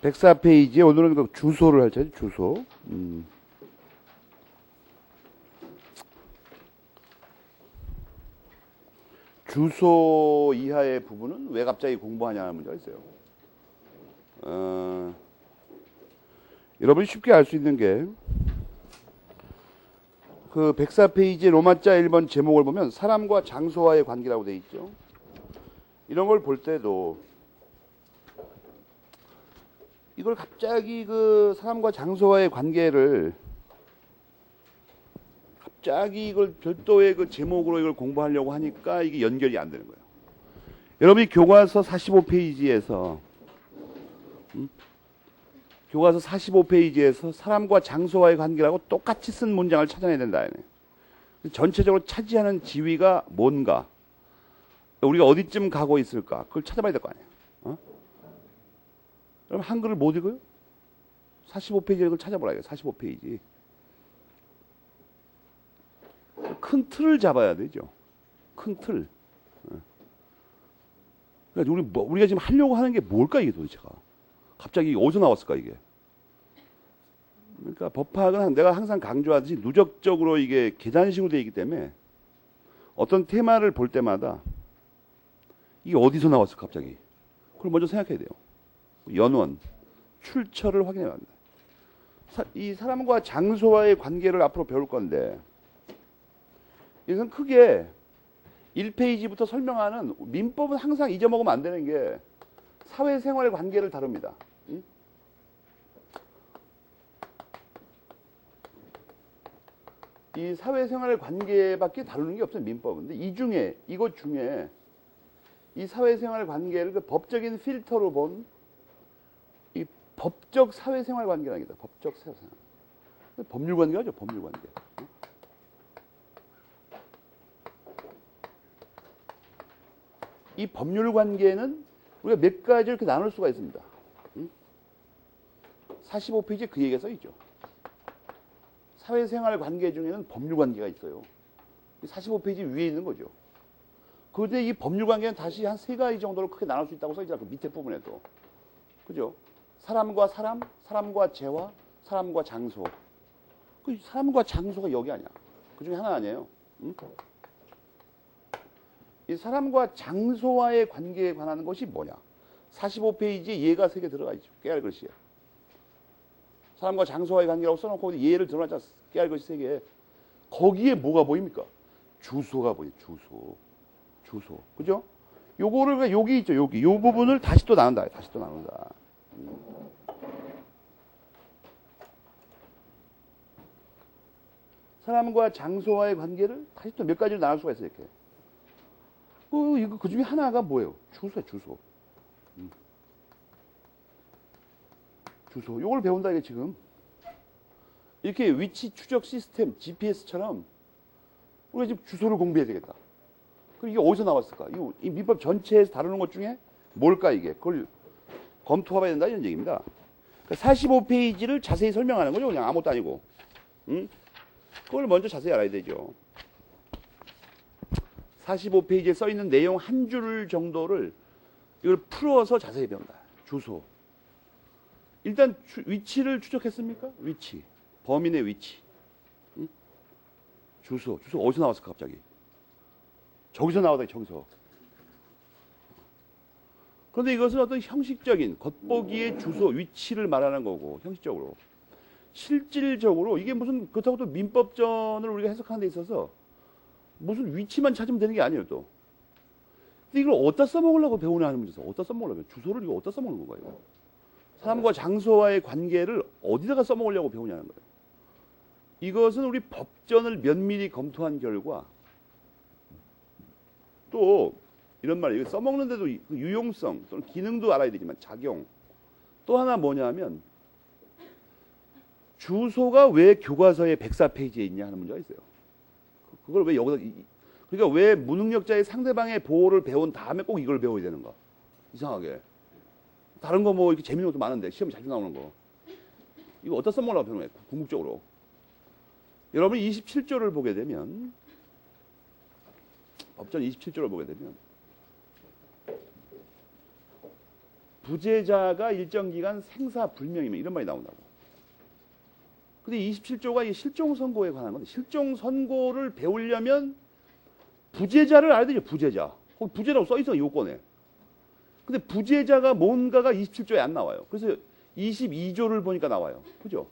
104페이지에 오늘은 그 주소를 할 차례, 주소. 주소 이하의 부분은 왜 갑자기 공부하냐는 문제가 있어요. 여러분이 쉽게 알 수 있는 게, 그 104페이지 로마자 1번 제목을 보면 사람과 장소와의 관계라고 돼 있죠. 이런 걸 볼 때도 이걸 갑자기 그 사람과 장소와의 관계를 갑자기 이걸 별도의 그 제목으로 이걸 공부하려고 하니까 이게 연결이 안 되는 거예요. 여러분이 교과서 45페이지에서 교과서 45페이지에서 사람과 장소와의 관계라고 똑같이 쓴 문장을 찾아내야 된다. 전체적으로 차지하는 지위가 뭔가, 우리가 어디쯤 가고 있을까, 그걸 찾아봐야 될 거 아니에요. 그럼 한글을 못 읽어요? 45페이지를 그걸 찾아보라. 45페이지. 큰 틀을 잡아야 되죠. 큰 틀. 그러니까 우리가 지금 하려고 하는 게 뭘까, 이게 도대체가. 갑자기 어디서 나왔을까, 이게. 그러니까 법학은 내가 항상 강조하듯이 누적적으로 이게 계단식으로 되어 있기 때문에 어떤 테마를 볼 때마다 이게 어디서 나왔을까, 갑자기. 그걸 먼저 생각해야 돼요. 연원, 출처를 확인해야 합니다. 이 사람과 장소와의 관계를 앞으로 배울 건데, 이것은 크게 1페이지부터 설명하는 민법은 항상 잊어먹으면 안 되는 게 사회생활 관계를 다룹니다. 이 사회생활 관계밖에 다루는 게 없어요, 민법은. 근데 이것 중에 이 사회생활 관계를 그 법적인 필터로 본 이 법적 사회생활 관계라는 게 있다. 법적 사회생활. 법률 관계죠, 법률 관계. 이 법률 관계는 우리가 몇 가지로 이렇게 나눌 수가 있습니다. 45페이지에 그 얘기가 써있죠. 사회생활 관계 중에는 법률 관계가 있어요. 45페이지 위에 있는 거죠. 그런데 이 법률 관계는 다시 한 세 가지 정도로 크게 나눌 수 있다고 써있잖아요. 그 밑에 부분에도. 그죠? 사람과 사람, 사람과 재화, 사람과 장소. 그 사람과 장소가 여기 아니야. 그 중에 하나 아니에요. 응? 이 사람과 장소와의 관계에 관한 것이 뭐냐? 45페이지에 예가 3개 들어가 있죠. 깨알 글씨에. 사람과 장소와의 관계라고 써놓고 예를 들어놨잖아. 깨알 글씨 3개. 거기에 뭐가 보입니까? 주소가 보여요. 주소. 그죠? 요거를 여기 있죠. 여기. 요 부분을 다시 또 나눈다. 사람과 장소와의 관계를 다시 또 몇 가지로 나눌 수가 있어요. 이렇게. 이거 그 중에 하나가 뭐예요? 주소야, 주소. 주소. 요걸 배운다, 이게 지금. 이렇게 위치 추적 시스템, GPS처럼 우리가 지금 주소를 공부해야 되겠다. 그럼 이게 어디서 나왔을까? 이 민법 전체에서 다루는 것 중에 뭘까, 이게? 그걸 검토해봐야 된다, 이런 얘기입니다. 그러니까 45페이지를 자세히 설명하는 거죠. 그냥 아무것도 아니고. 그걸 먼저 자세히 알아야 되죠. 45페이지에 써 있는 내용 한 줄 정도를 이걸 풀어서 자세히 배운다. 주소. 일단 위치를 추적했습니까? 위치. 범인의 위치. 주소 어디서 나왔을까, 갑자기? 저기서 나오다, 저기서. 그런데 이것은 어떤 형식적인 겉보기의 주소, 위치를 말하는 거고, 형식적으로. 실질적으로 이게 무슨, 그렇다고 또 민법전을 우리가 해석하는 데 있어서 무슨 위치만 찾으면 되는 게 아니에요, 또. 근데 이걸 어디다 써먹으려고 배우냐 하는 문제에서 어디다 써먹으려고, 주소를 이거 어디다 써먹는 건가요? 사람과 장소와의 관계를 어디다가 써먹으려고 배우냐는 거예요. 이것은 우리 법전을 면밀히 검토한 결과, 또 이런 말이에요. 써먹는데도 유용성 또는 기능도 알아야 되지만 작용. 또 하나 뭐냐면 주소가 왜 교과서의 104페이지에 있냐 하는 문제가 있어요. 그걸 왜 여기다, 그러니까 왜 무능력자의 상대방의 보호를 배운 다음에 꼭 이걸 배워야 되는가? 이상하게. 다른 거 뭐 이렇게 재밌는 것도 많은데, 시험에 자주 나오는 거. 이거 어디다 써먹으려고 배우는 거예요? 궁극적으로. 여러분 27조를 보게 되면, 법전 27조를 보게 되면, 부재자가 일정 기간 생사불명이면 이런 말이 나온다고. 근데 27조가 이 실종선고에 관한 건데 실종선고를 배우려면 부재자를 알아야 되죠. 부재자. 거기 부재라고 써있어 요건에. 근데 부재자가 뭔가가 27조에 안 나와요. 그래서 22조를 보니까 나와요. 그죠?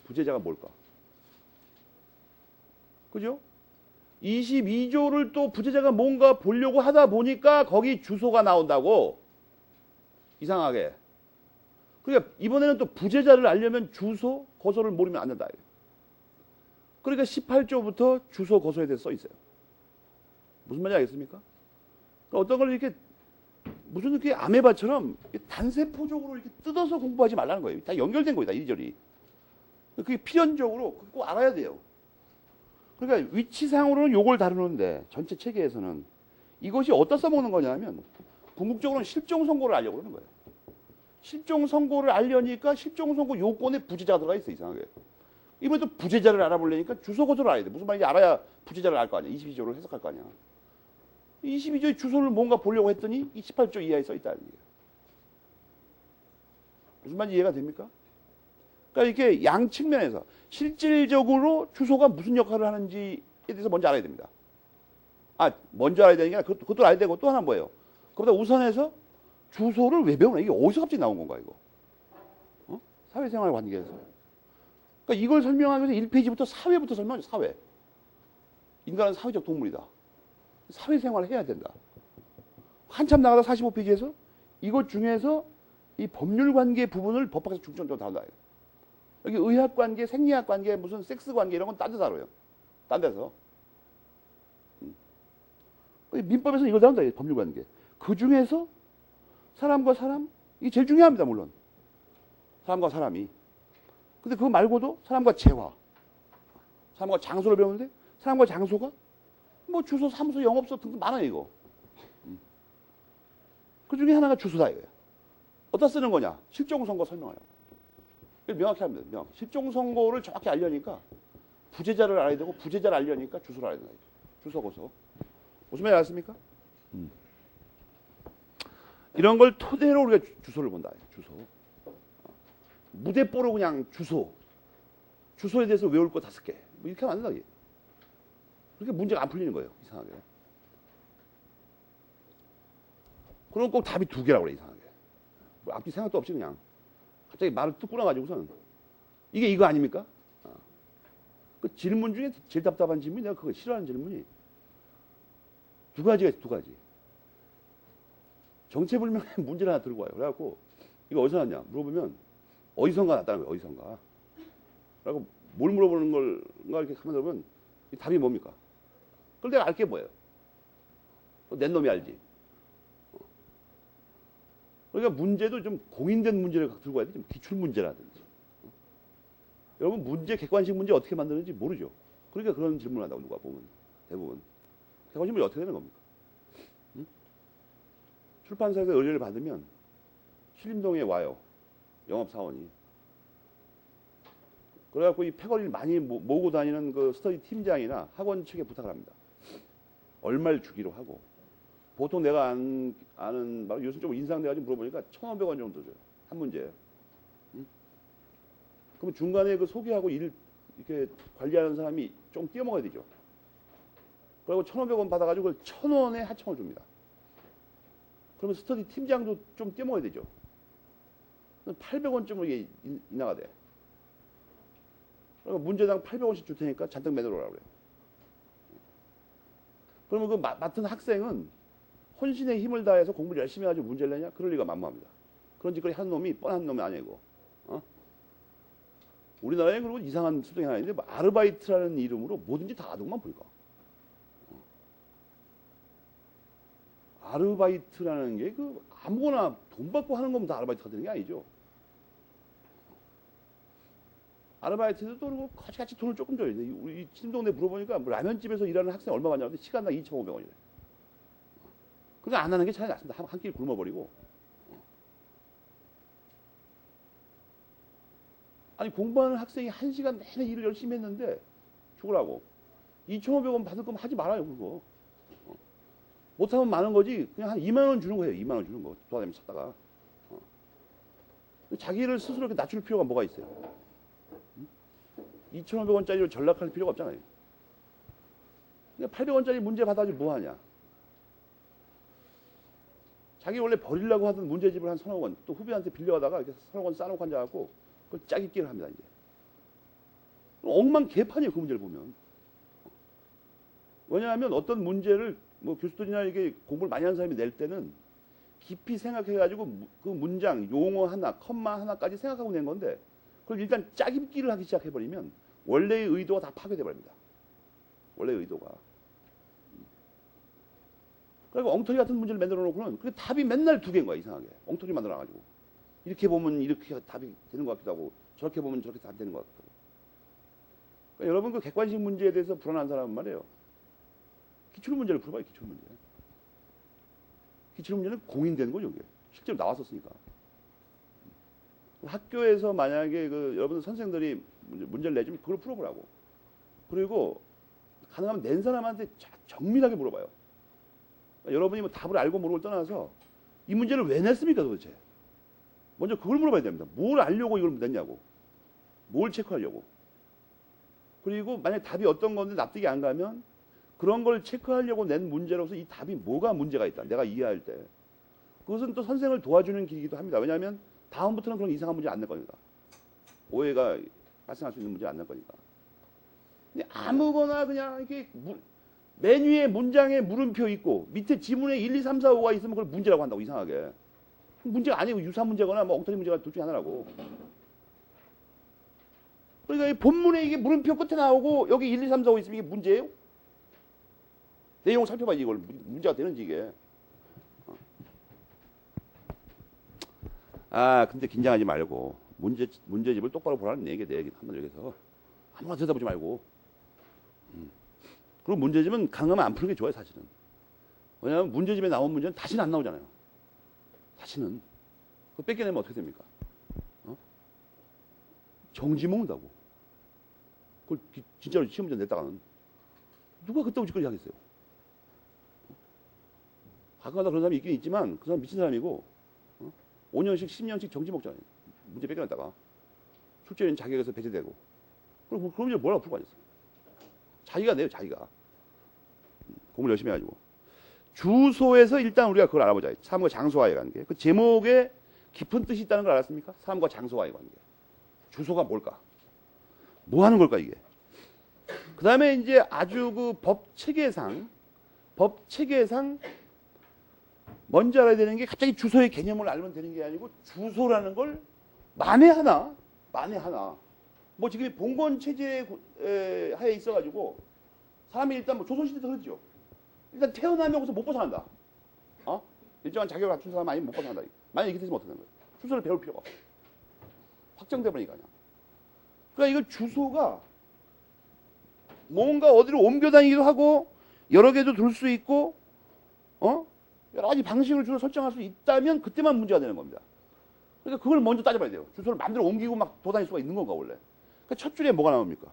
부재자가 뭘까? 그죠? 22조를 또 부재자가 뭔가 보려고 하다 보니까 거기 주소가 나온다고. 이상하게. 그러니까 이번에는 또 부재자를 알려면 주소, 거소를 모르면 안 된다. 그러니까 18조부터 주소, 거소에 대해서 써 있어요. 무슨 말인지 알겠습니까? 그러니까 어떤 걸 이렇게 무슨 이렇게 아메바처럼 단세포적으로 이렇게 뜯어서 공부하지 말라는 거예요. 다 연결된 거예요. 다 이리저리. 그게 필연적으로 꼭 알아야 돼요. 그러니까 위치상으로는 요걸 다루는데 전체 체계에서는 이것이 어디다 써먹는 거냐면 궁극적으로는 실종선고를 알려고 그러는 거예요. 실종선고를 알려니까 실종선고 요건에 부재자가 들어가 있어 이상하게. 이번에 또 부재자를 알아보려니까 주소고소를 알아야 돼. 무슨 말인지 알아야 부재자를 알 거 아니야. 22조를 해석할 거 아니야. 22조의 주소를 뭔가 보려고 했더니 28조 이하에 써 있다는 얘기예요. 무슨 말인지 이해가 됩니까? 그러니까 이렇게 양 측면에서 실질적으로 주소가 무슨 역할을 하는지에 대해서 먼저 알아야 됩니다. 먼저 알아야 되는 게 아니라 그것도 알아야 되고 또 하나는 뭐예요? 그보다 우선해서 주소를 왜 배우나? 이게 어디서 갑자기 나온 건가 이거? 사회생활 관계에서. 그러니까 이걸 설명하면서 1페이지부터 사회부터 설명하죠. 사회. 인간은 사회적 동물이다. 사회생활을 해야 된다. 한참 나가다 45페이지에서 이것 중에서 이 법률관계 부분을 법학에서 중점적으로 다룬다. 여기 의학관계, 생리학관계, 무슨 섹스관계 이런 건 딴 데서 다뤄요. 딴 데서. 민법에서 이걸 다룬다. 법률관계. 그 중에서 사람과 사람, 이게 제일 중요합니다. 물론. 사람과 사람이. 근데 그거 말고도 사람과 재화. 사람과 장소를 배우는데 사람과 장소가 뭐 주소, 사무소, 영업소 등등 많아요. 이거. 그 중에 하나가 주소다 이거예요. 어디다 쓰는 거냐? 실종선고 설명하려고. 명확히 합니다. 명확히. 실종선고를 정확히 알려니까 부재자를 알아야 되고 부재자를 알려니까 주소를 알아야 된다. 주소, 고소. 무슨 말인지 알았습니까? 이런 걸 토대로 우리가 주소를 본다. 주소. 무대뽀로 그냥 주소. 주소에 대해서 외울 거 5개. 뭐 이렇게 하면 안 된다. 그렇게 문제가 안 풀리는 거예요. 이상하게. 그럼 꼭 답이 2개라고 그래. 이상하게. 뭐 앞뒤 생각도 없이 그냥. 갑자기 말을 뚝 끊어가지고선 이게 이거 아닙니까? 그 질문 중에 제일 답답한 질문이 내가 그거 싫어하는 질문이 2가지가 있어. 2가지. 정체불명의 문제를 하나 들고 와요. 그래갖고 이거 어디서 났냐 물어보면 어디선가 났다는 거예요. 어디선가. 그래갖고 뭘 물어보는 걸가 이렇게 가만 들어보면 이 답이 뭡니까? 그걸 내가 알게 뭐예요? 낸 놈이 알지. 그러니까 문제도 좀 공인된 문제를 들고 와야 돼. 좀 기출문제라든지. 여러분 문제, 객관식 문제 어떻게 만드는지 모르죠. 그러니까 그런 질문을 한다고 누가 보면. 대부분. 객관식 문제 어떻게 되는 겁니까? 응? 출판사에서 의뢰를 받으면 신림동에 와요. 영업사원이. 그래갖고 이 패거리를 많이 모으고 다니는 그 스터디 팀장이나 학원 측에 부탁을 합니다. 얼마를 주기로 하고. 보통 내가 아는, 요즘 좀 인상돼가지고 물어보니까 1,500원 정도 줘요. 한 문제. 응? 그럼 중간에 그 소개하고 일 이렇게 관리하는 사람이 좀 띄어먹어야 되죠. 그리고 1,500원 받아가지고 1,000원에 하청을 줍니다. 그러면 스터디 팀장도 좀 띄어먹어야 되죠. 800원쯤으로 이게 인하가 돼. 그러니까 문제당 800원씩 줄 테니까 잔뜩 매들어오라고 그래요. 그러면 그 맡은 학생은 혼신의 힘을 다해서 공부를 열심히 해가지고 문제를 내냐? 그럴 리가 만무합니다. 그런 짓거리 하는 놈이 뻔한 놈이 아니고. 우리나라에 그리고 이상한 수정이 하나 있는데 아르바이트라는 이름으로 뭐든지 다 아동만 보니까. 아르바이트라는 게 그 아무거나 돈 받고 하는 거면 다 아르바이트가 되는 게 아니죠. 아르바이트도 또 그리고 같이 돈을 조금 줘요. 우리 신동네 물어보니까 라면집에서 일하는 학생 얼마 받냐는데 시간당 2,500원이래. 그러니까 안 하는 게 차라리 낫습니다. 한 끼 굶어버리고. 아니 공부하는 학생이 1시간 내내 일을 열심히 했는데 죽으라고. 2,500원 받을 거면 하지 말아요 그거. 못하면 많은 거지. 그냥 한 2만 원 주는 거예요. 2만 원 주는 거. 돌아다니면서 찾다가. 자기를 스스로 이렇게 낮출 필요가 뭐가 있어요? 2,500원짜리로 전락할 필요가 없잖아요. 800원짜리 문제 받아가지고 뭐 하냐? 자기 원래 버리려고 하던 문제집을 한 1,000억 원, 또 후배한테 빌려가다가 이렇게 1,000억 원 싸놓고 앉아갖고 그걸 짜깁기를 합니다, 이제. 엉망개판이에요, 그 문제를 보면. 왜냐하면 어떤 문제를 뭐 교수들이나 이게 공부를 많이 하는 사람이 낼 때는 깊이 생각해가지고 그 문장, 용어 하나, 컴마 하나까지 생각하고 낸 건데 그걸 일단 짜깁기를 하기 시작해버리면 원래의 의도가 다 파괴돼 버립니다. 원래의 의도가. 그리고 엉터리 같은 문제를 만들어 놓고는 그 답이 맨날 두 개인 거야, 이상하게. 엉터리 만들어가지고. 이렇게 보면 이렇게 답이 되는 것 같기도 하고 저렇게 보면 저렇게 답이 되는 것 같기도 하고. 그러니까 여러분 그 객관식 문제에 대해서 불안한 사람은 말이에요. 기출 문제를 풀어봐요, 기출 문제. 기출 문제는 공인되는 거죠, 이게. 실제로 나왔었으니까. 학교에서 만약에 그 여러분들 선생들이 문제를 내주면 그걸 풀어보라고. 그리고 가능하면 낸 사람한테 정밀하게 물어봐요. 그러니까 여러분이 뭐 답을 알고 모르고 떠나서 이 문제를 왜 냈습니까, 도대체? 먼저 그걸 물어봐야 됩니다. 뭘 알려고 이걸 냈냐고. 뭘 체크하려고. 그리고 만약 답이 어떤 건데 납득이 안 가면 그런 걸 체크하려고 낸 문제로서 이 답이 뭐가 문제가 있다. 내가 이해할 때. 그것은 또 선생을 도와주는 길이기도 합니다. 왜냐하면 다음부터는 그런 이상한 문제 안 낼 거니까. 오해가 발생할 수 있는 문제 안 낼 거니까. 근데 아무거나 그냥 이렇게 맨 위에 문장에 물음표 있고 밑에 지문에 1, 2, 3, 4, 5가 있으면 그걸 문제라고 한다고, 이상하게. 문제가 아니고 유사 문제거나 뭐 엉터리 문제가 둘 중에 하나라고. 그러니까 이 본문에 이게 물음표 끝에 나오고 여기 1, 2, 3, 4, 5 있으면 이게 문제예요? 내용을 살펴봐야지 이걸 문제가 되는지 이게. 근데 긴장하지 말고 문제집을 똑바로 보라는 얘기 내 얘기 한번 여기서 아무나 들여다보지 말고. 그리고 문제집은 강하면 안 푸는 게 좋아요, 사실은. 왜냐하면 문제집에 나온 문제는 다시는 안 나오잖아요. 다시는. 그거 뺏겨내면 어떻게 됩니까? 정지 먹는다고. 그걸 진짜로 시험 문제 냈다가는 누가 그때부터 짓거리 하겠어요? 가끔가다 그런 사람이 있긴 있지만 그 사람 미친 사람이고 5년씩 10년씩 정지 먹잖아요. 문제 뺏겨냈다가 출제인 자격에서 배제되고 그럼 그런 문제 뭐라고 풀고 앉았어요? 자기가 내요, 자기가. 공부를 열심히 해가지고. 주소에서 일단 우리가 그걸 알아보자. 사람과 장소와의 관계. 그 제목에 깊은 뜻이 있다는 걸 알았습니까? 사람과 장소와의 관계. 주소가 뭘까? 뭐 하는 걸까, 이게? 그 다음에 이제 아주 그 법 체계상 먼저 알아야 되는 게 갑자기 주소의 개념을 알면 되는 게 아니고 주소라는 걸 만에 하나 뭐 지금 봉건 체제 하에 있어가지고 사람이 일단 뭐 조선시대도 그렇죠. 일단 태어나면서 못 벗어난다. 일정한 자격을 갖춘 사람 아니면 못 벗어난다. 만약 이렇게 되면 어떻게 되는 거예요? 주소를 배울 필요가 없어. 확정돼 버리니까 그냥. 그러니까 이거 주소가 뭔가 어디로 옮겨 다니기도 하고 여러 개도 둘 수 있고 여러 가지 방식으로 주소를 설정할 수 있다면 그때만 문제가 되는 겁니다. 그러니까 그걸 먼저 따져봐야 돼요. 주소를 마음대로 옮기고 막 돌아다닐 수가 있는 건가 원래. 그러니까 첫 줄에 뭐가 나옵니까?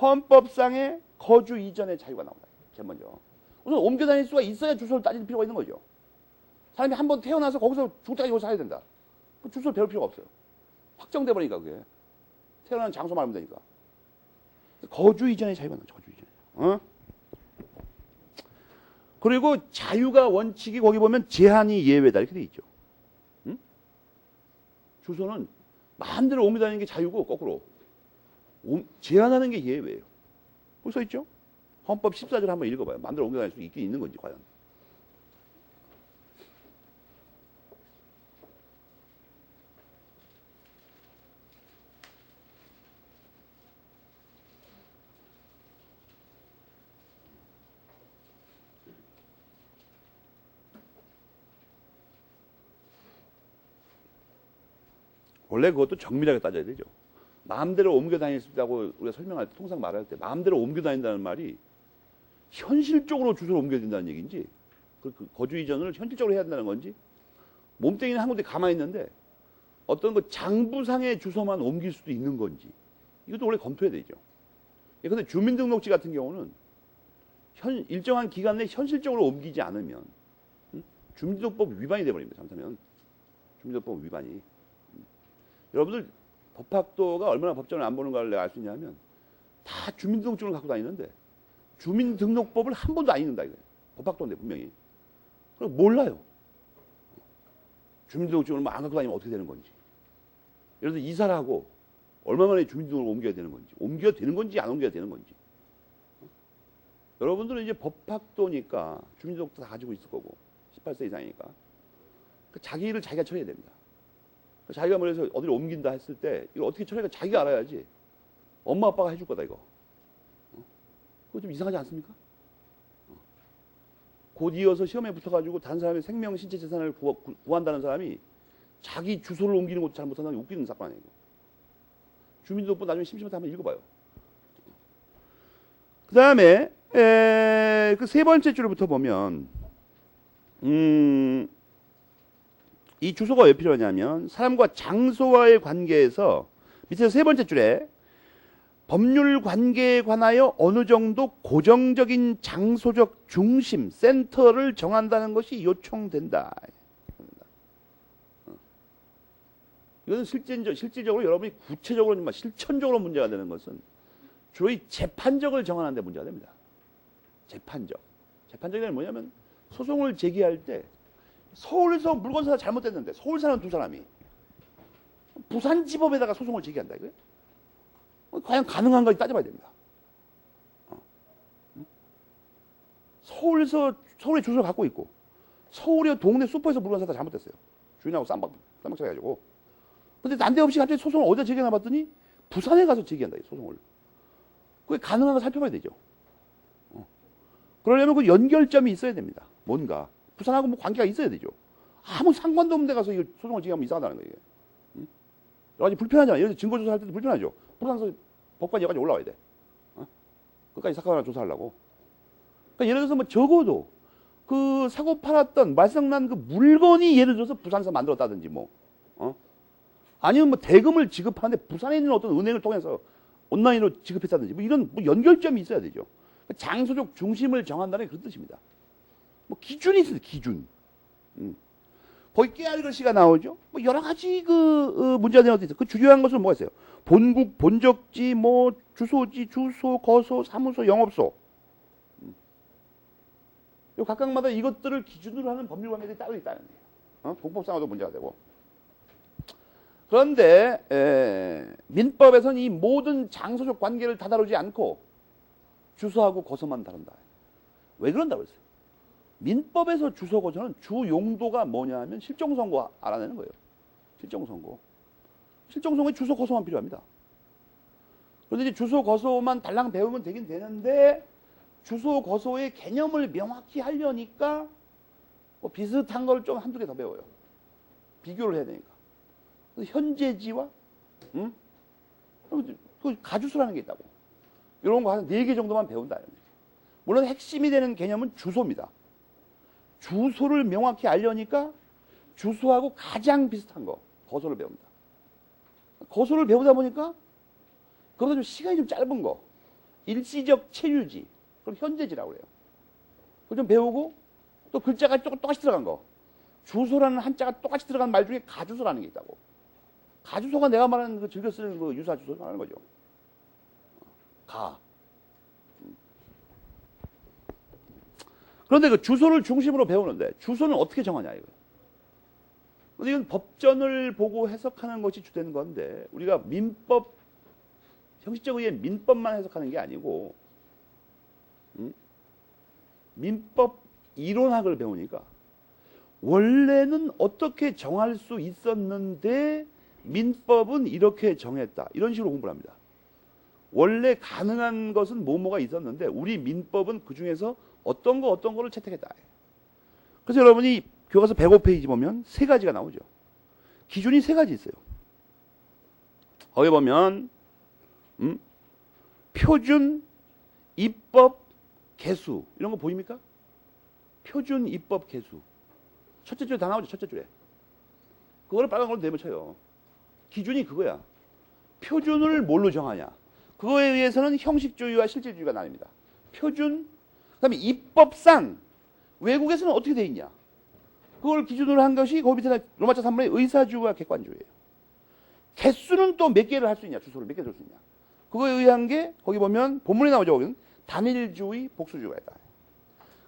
헌법상의 거주 이전의 자유가 나옵니다. 제일 먼저. 우선 옮겨 다닐 수가 있어야 주소를 따질 필요가 있는 거죠. 사람이 한번 태어나서 거기서 죽자기 거기서 살아야 된다. 그 주소를 배울 필요가 없어요. 확정돼 버리니까 그게. 태어나는 장소만 알면 되니까. 거주 이전의 자유가 나오죠. 거주 이전에. 그리고 자유가 원칙이 거기 보면 제한이 예외다 이렇게 돼 있죠. 응? 주소는 마음대로 옮겨 다니는 게 자유고 거꾸로 제한하는 게 예외예요. 거기 써 있죠? 헌법 14절 한번 읽어봐요. 마음대로 옮겨 다닐 수 있긴 있는 건지 과연. 원래 그것도 정밀하게 따져야 되죠. 마음대로 옮겨 다닐 수 있다고 우리가 설명할 때, 통상 말할 때 마음대로 옮겨 다닌다는 말이 현실적으로 주소를 옮겨야 된다는 얘기인지 그 거주 이전을 현실적으로 해야 된다는 건지 몸뚱이는 한 군데 가만히 있는데 어떤 그 장부상의 주소만 옮길 수도 있는 건지 이것도 원래 검토해야 되죠. 그런데 주민등록지 같은 경우는 일정한 기간 내에 현실적으로 옮기지 않으면 주민등록법 위반이 돼버립니다. 잘못하면 주민등록법 위반이. 여러분들 법학도가 얼마나 법전을 안 보는가를 내가 알 수 있냐면 다 주민등록증을 갖고 다니는데 주민등록법을 한 번도 안 읽는다 이거예요. 법학도인데 분명히. 그럼 몰라요. 주민등록증을 안 갖고 다니면 어떻게 되는 건지. 예를 들어 이사를 하고 얼마 만에 주민등록을 옮겨야 되는 건지, 옮겨야 되는 건지 안 옮겨야 되는 건지. 여러분들은 이제 법학도니까 주민등록도 다 가지고 있을 거고 18세 이상이니까 자기 일을 자기가 처리해야 됩니다. 자기가 뭐래서 어디를 옮긴다 했을 때 이걸 어떻게 처리할까 자기가 알아야지. 엄마 아빠가 해줄 거다 이거. 그거 좀 이상하지 않습니까? 곧 이어서 시험에 붙어가지고 다른 사람의 생명, 신체, 재산을 구한다는 사람이 자기 주소를 옮기는 것도 잘 못한다는 게 웃기는 사건 아니에요. 주민등록부 나중에 심심할 때 한번 읽어봐요. 그 다음에 그 세 번째 줄부터 보면 이 주소가 왜 필요하냐면 사람과 장소와의 관계에서 밑에서 세 번째 줄에 법률 관계에 관하여 어느 정도 고정적인 장소적 중심, 센터를 정한다는 것이 요청된다. 이것은 실질적으로 여러분이 구체적으로, 실천적으로 문제가 되는 것은 주로 이 재판적을 정하는 데 문제가 됩니다. 재판적. 재판적이란 뭐냐면 소송을 제기할 때 서울에서 물건 사다 잘못됐는데 서울 사는 두 사람이 부산지법에다가 소송을 제기한다 이거예요. 과연 가능한가 따져봐야 됩니다. 서울의 주소를 갖고 있고 서울의 동네 슈퍼에서 물건 사다 잘못됐어요. 주인하고 쌈박 쳐가지고. 근데 난데없이 갑자기 소송을 어디다 제기하나 봤더니 부산에 가서 제기한다 이 소송을. 그게 가능한가 살펴봐야 되죠. 그러려면 그 연결점이 있어야 됩니다. 뭔가 부산하고 뭐 관계가 있어야 되죠. 아무 상관도 없는 데 가서 이 소송을 제기하면 이상하다는 거예요. 여러 가지 불편하잖아요. 예를 들어 증거조사할 때도 불편하죠. 부산서 법관이 여기까지 올라와야 돼. 끝까지 사건 하나 조사하려고. 그러니까 예를 들어서 뭐 적어도 그 사고 팔았던 말썽난 그 물건이 예를 들어서 부산에서 만들었다든지 뭐, 아니면 뭐 대금을 지급하는데 부산에 있는 어떤 은행을 통해서 온라인으로 지급했다든지 뭐 이런 뭐 연결점이 있어야 되죠. 장소적 중심을 정한다는 게 그런 뜻입니다. 뭐 기준이 있어요, 기준. 거기 깨알 글씨가 나오죠. 뭐 여러 가지 문제가 되는 것도 있어요. 그 주요한 것은 뭐가 있어요? 본국, 본적지, 뭐 주소지, 주소, 거소, 사무소, 영업소. 요 각각마다 이것들을 기준으로 하는 법률 관계들이 따로 있다는 거예요. 공법상으로도 문제가 되고. 그런데 민법에서는 이 모든 장소적 관계를 다 다루지 않고 주소하고 거소만 다룬다. 왜 그런다고 했어요? 민법에서 주소 거소는 주 용도가 뭐냐 하면 실종선고 알아내는 거예요. 실종선고. 실종선고에 주소 거소만 필요합니다. 그런데 이제 주소 거소만 달랑 배우면 되긴 되는데 주소 거소의 개념을 명확히 하려니까 뭐 비슷한 걸 좀 한두 개 더 배워요. 비교를 해야 되니까. 현재지와 그 가주소라는 게 있다고. 이런 거 한 4개 정도만 배운다. 물론 핵심이 되는 개념은 주소입니다. 주소를 명확히 알려니까 주소하고 가장 비슷한 거, 거소를 배웁니다. 거소를 배우다 보니까 그보다 좀 시간이 좀 짧은 거, 일시적 체류지, 그걸 현재지라고 그래요. 그걸 좀 배우고 또 글자가 똑같이 들어간 거, 주소라는 한자가 똑같이 들어간 말 중에 가주소라는 게 있다고. 가주소가 내가 말하는 그 즐겨 쓰는 그 유사 주소를 말하는 거죠. 가. 그런데 그 주소를 중심으로 배우는데 주소는 어떻게 정하냐 이거. 근데 이건 법전을 보고 해석하는 것이 주된 건데 우리가 민법 형식적 의의 민법만 해석하는 게 아니고 민법 이론학을 배우니까 원래는 어떻게 정할 수 있었는데 민법은 이렇게 정했다. 이런 식으로 공부를 합니다. 원래 가능한 것은 뭐뭐가 있었는데 우리 민법은 그중에서 어떤 거를 채택했다. 그래서 여러분이 교과서 105페이지 보면 3가지가 나오죠. 기준이 3가지 있어요. 거기 보면 표준, 입법, 개수 이런 거 보입니까? 표준, 입법, 개수. 첫째 줄에 다 나오죠. 첫째 줄에. 그거를 빨간 걸로 내붙여요. 기준이 그거야. 표준을 뭘로 정하냐. 그거에 의해서는 형식주의와 실질주의가 나뉩니다. 표준, 그 다음에 입법상 외국에서는 어떻게 돼 있냐. 그걸 기준으로 한 것이 거기 밑에 로마자 3번의 의사주의와 객관주의예요. 개수는 또 몇 개를 할 수 있냐, 주소를 몇 개 줄 수 있냐. 그거에 의한 게 거기 보면 본문에 나오죠. 거기는 단일주의, 복수주의가 있다.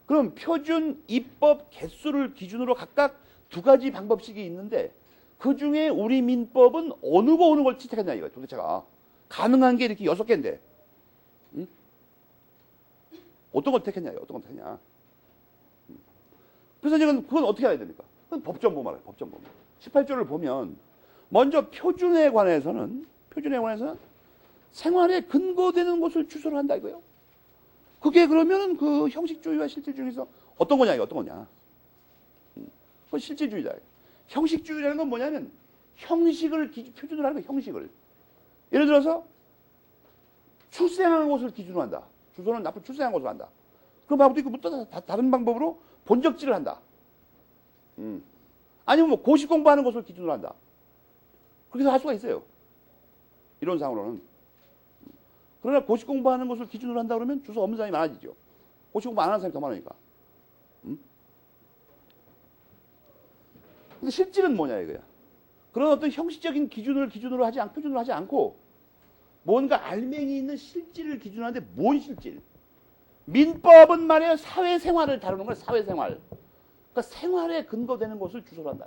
그럼 표준, 입법, 개수를 기준으로 각각 두 가지 방법씩이 있는데 그 중에 우리 민법은 어느 걸 채택했냐 이거야. 도대체가 가능한 게 이렇게 6개인데 응? 어떤 걸 택했냐, 어떤 걸 택했냐. 그래서 지금 그건 어떻게 해야 됩니까? 그건 법정보 말이에요. 법정보. 18조를 보면 먼저 표준에 관해서는 생활에 근거되는 것을 주소를 한다 이거예요. 그게 그러면 그 형식주의와 실질주의 중에서 어떤 거냐, 이거 어떤 거냐. 그건 실질주의다. 형식주의라는 건 뭐냐면 형식을 표준으로 하는 거예요. 형식을. 예를 들어서 출생한 곳을 기준으로 한다. 주소는 나쁜 출생한 곳으로 한다. 그럼 방법도 있고 또 다른 방법으로 본적지를 한다. 아니면 뭐 고시 공부하는 곳을 기준으로 한다. 그렇게 해서 할 수가 있어요. 이론상으로는. 그러나 고시 공부하는 것을 기준으로 한다 그러면 주소 없는 사람이 많아지죠. 고시 공부 안 하는 사람이 더 많으니까. 근데 실질은 뭐냐 이거야. 그런 어떤 형식적인 기준으로 하지 않고 표준으로 하지 않고 뭔가 알맹이 있는 실질을 기준으로 하는데 뭔 실질? 민법은 말이에요. 사회생활을 다루는 거야. 사회생활. 그러니까 생활에 근거되는 것을 주소로 한다.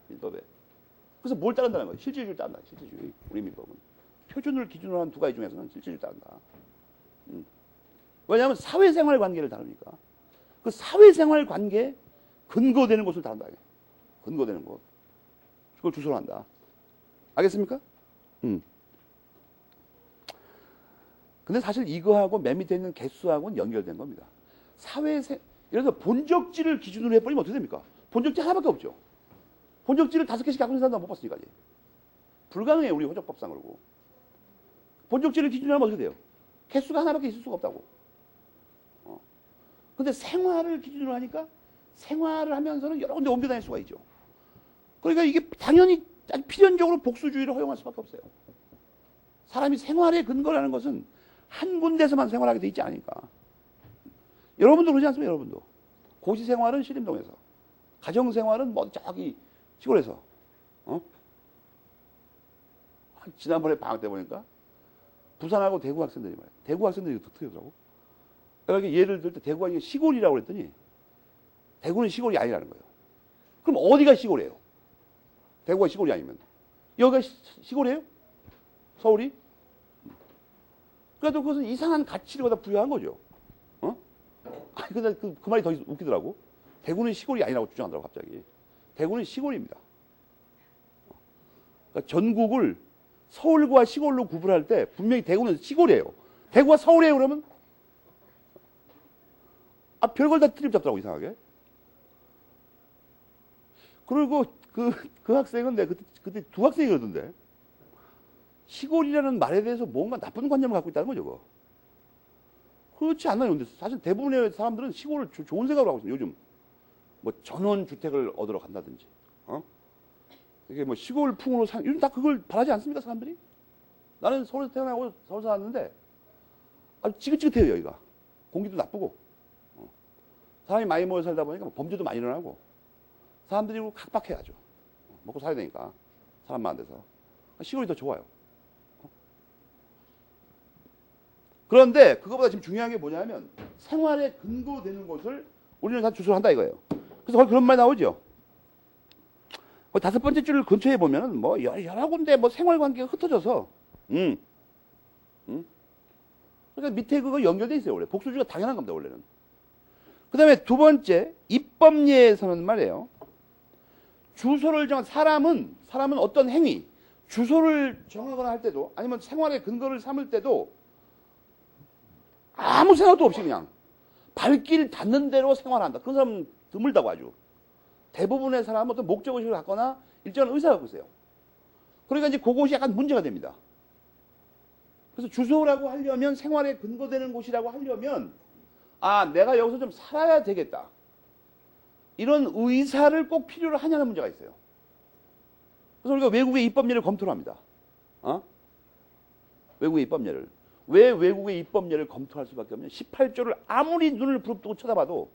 민법에. 그래서 뭘 따른다는 거예요? 실질주의를 따른다. 실질주의. 우리 민법은. 표준을 기준으로 한 두 가지 중에서는 실질주의를 따른다. 왜냐하면 사회생활 관계를 다루니까. 그 사회생활 관계에 근거되는 것을 다룬다. 근거되는 것. 그걸 주소로 한다. 알겠습니까? 근데 사실 이거하고 맨 밑에 있는 개수하고는 연결된 겁니다. 예를 들어서 본적지를 기준으로 해버리면 어떻게 됩니까? 본적지 하나밖에 없죠. 본적지를 5개씩 갖고 있는 사람도 못 봤으니까. 불가능해요. 우리 호적법상 그러고. 본적지를 기준으로 하면 어떻게 돼요? 개수가 하나밖에 있을 수가 없다고. 근데 생활을 기준으로 하니까 생활을 하면서는 여러 군데 옮겨 다닐 수가 있죠. 그러니까 이게 당연히 필연적으로 복수주의를 허용할 수밖에 없어요. 사람이 생활의 근거라는 것은 한 군데서만 생활하게 돼 있지 않으니까. 여러분도 그러지 않습니까? 여러분도. 고시생활은 신림동에서. 가정생활은 뭐 저기 시골에서. 지난번에 방학 때 보니까 부산하고 대구 학생들이 말이야. 대구 학생들이 더 특이하더라고. 그러니까 예를 들 때 대구가 이게 시골이라고 그랬더니 대구는 시골이 아니라는 거예요. 그럼 어디가 시골이에요? 대구가 시골이 아니면. 여기가 시골이에요? 서울이? 그래도 그것은 이상한 가치를 갖다 부여한 거죠. 아니, 근데 그 말이 더 웃기더라고. 대구는 시골이 아니라고 주장하더라고, 갑자기. 대구는 시골입니다. 그러니까 전국을 서울과 시골로 구분할 때 분명히 대구는 시골이에요. 대구가 서울이에요, 그러면? 별걸 다 트립 잡더라고, 이상하게. 그리고 그 학생은 그때 두 학생이 그러던데. 시골이라는 말에 대해서 뭔가 나쁜 관념을 갖고 있다는 거죠, 그거. 그렇지 않나요? 근데 사실 대부분의 사람들은 시골을 좋은 생각으로 하고 있어요, 요즘. 뭐 전원주택을 얻으러 간다든지, 이게 뭐 시골풍으로 요즘 다 그걸 바라지 않습니까, 사람들이? 나는 서울에서 태어나고 서울 살았는데 아주 지긋지긋해요, 여기가. 공기도 나쁘고. 사람이 많이 모여 살다 보니까 범죄도 많이 일어나고 사람들이 각박해야죠. 먹고 살아야 되니까. 사람 많은 데서. 시골이 더 좋아요. 그런데 그거보다 지금 중요한 게 뭐냐면 생활에 근거되는 것을 우리는 다 주소를 한다 이거예요. 그래서 거기 그런 말 나오죠. 5번째 줄 근처에 보면은 뭐 여러 군데 뭐 생활관계가 흩어져서 그러니까 밑에 그거 연결돼 있어요. 원래 복수주의가 당연한 겁니다. 원래는. 그 다음에 두 번째 입법례에서는 말이에요. 주소를 사람은 어떤 행위 주소를 정하거나 할 때도 아니면 생활의 근거를 삼을 때도 아무 생각도 없이 그냥 발길 닿는 대로 생활한다. 그런 사람은 드물다고 아주. 대부분의 사람은 어떤 목적의식을 갖거나 일정한 의사가 갖고 있어요. 그러니까 이제 그것이 약간 문제가 됩니다. 그래서 주소라고 하려면 생활에 근거되는 곳이라고 하려면 내가 여기서 좀 살아야 되겠다. 이런 의사를 꼭 필요로 하냐는 문제가 있어요. 그래서 우리가 외국의 입법례를 검토를 합니다. 외국의 입법례를. 왜 외국의 입법례를 검토할 수밖에 없냐? 18조를 아무리 눈을 부릅뜨고 쳐다봐도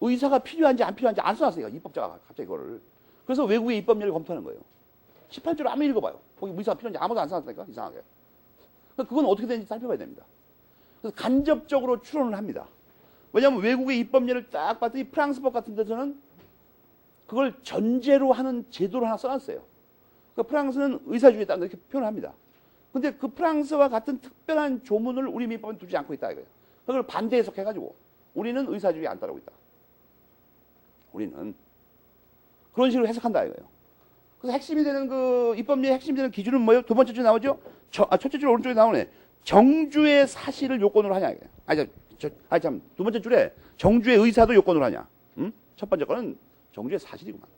의사가 필요한지 안 필요한지 안 써놨어요. 입법자가 갑자기 그거를. 그래서 외국의 입법례를 검토하는 거예요. 18조를 한번 읽어봐요. 거기 의사가 필요한지 아무도 안 써놨다니까, 이상하게. 그건 어떻게 되는지 살펴봐야 됩니다. 그래서 간접적으로 추론을 합니다. 왜냐하면 외국의 입법례를 딱 봤더니 프랑스법 같은 데서는 그걸 전제로 하는 제도를 하나 써놨어요. 그 프랑스는 의사주의다 이렇게 표현을 합니다. 근데 그 프랑스와 같은 특별한 조문을 우리 민법은 두지 않고 있다 이거예요. 그걸 반대 해석해가지고 우리는 의사주의 안 따르고 있다. 우리는 그런 식으로 해석한다 이거예요. 그래서 핵심이 되는 그 입법례의 핵심이 되는 기준은 뭐예요? 두 번째 줄 나오죠? 첫째 줄 오른쪽에 나오네. 정주의 사실을 요건으로 하냐 이거예요. 두 번째 줄에 정주의 의사도 요건으로 하냐. 응? 첫 번째 거는 정주의 사실이구만.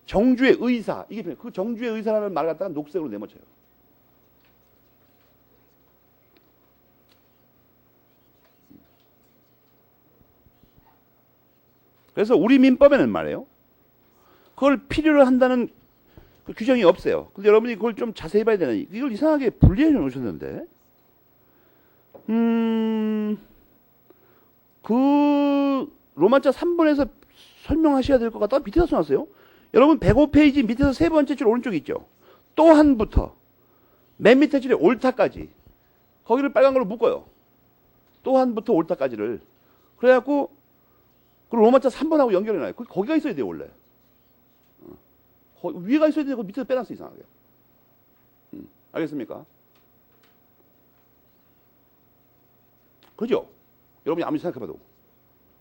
정주의 의사, 이게 그 정주의 의사라는 말 갖다가 녹색으로 내모쳐요. 그래서 우리 민법에는 말이에요. 그걸 필요로 한다는 그 규정이 없어요. 근데 여러분이 그걸 좀 자세히 봐야 되는, 이걸 이상하게 분리해 놓으셨는데, 그 로마자 3번에서 설명하셔야 될 것 같다가 밑에서 써놨어요. 여러분 105페이지 밑에서 세 번째 줄 오른쪽에 있죠. 또한부터 맨 밑에 줄에 옳다까지 거기를 빨간 걸로 묶어요. 또한부터 옳다까지를. 그래갖고 그 로마자 3번하고 연결해놔요. 거기가 있어야 돼요 원래. 위에가 있어야 되고 밑에서 빼놨어 이상하게. 알겠습니까? 그죠? 여러분이 아무리 생각해봐도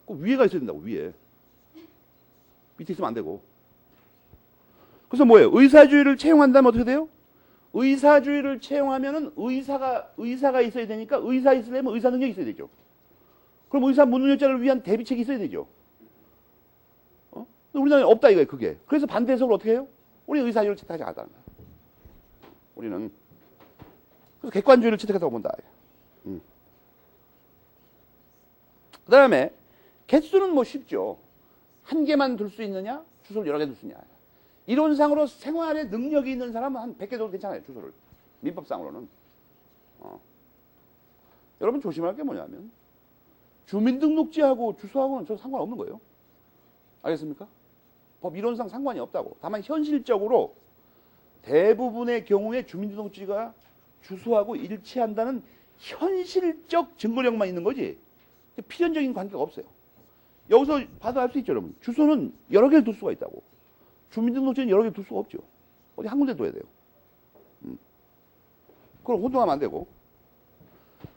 그 위에가 있어야 된다고. 위에. 밑에 있으면 안 되고. 그래서 뭐예요? 의사주의를 채용한다면 어떻게 돼요? 의사주의를 채용하면은 의사가 있어야 되니까 의사 있으려면 의사 능력이 있어야 되죠. 그럼 의사 무능력자를 위한 대비책이 있어야 되죠. 우리나라에 없다 이거예요, 그게. 그래서 반대 해석을 어떻게 해요? 우리 의사주의를 채택하지 않았다는 거야. 우리는. 그래서 객관주의를 채택했다고 본다. 그 다음에 개수는 뭐 쉽죠. 한 개만 둘 수 있느냐? 주소를 여러 개 둘 수 있냐? 이론상으로 생활에 능력이 있는 사람은 한 100개 정도 괜찮아요, 주소를. 민법상으로는. 여러분 조심할 게 뭐냐면 주민등록지하고 주소하고는 저 상관없는 거예요. 알겠습니까? 법 이론상 상관이 없다고. 다만 현실적으로 대부분의 경우에 주민등록지가 주소하고 일치한다는 현실적 증거력만 있는 거지 필연적인 관계가 없어요. 여기서 봐도 알 수 있죠, 여러분. 주소는 여러 개를 둘 수가 있다고. 주민등록지는 여러 개를 둘 수가 없죠. 어디 한 군데 둬야 돼요. 그걸 혼동하면 안 되고.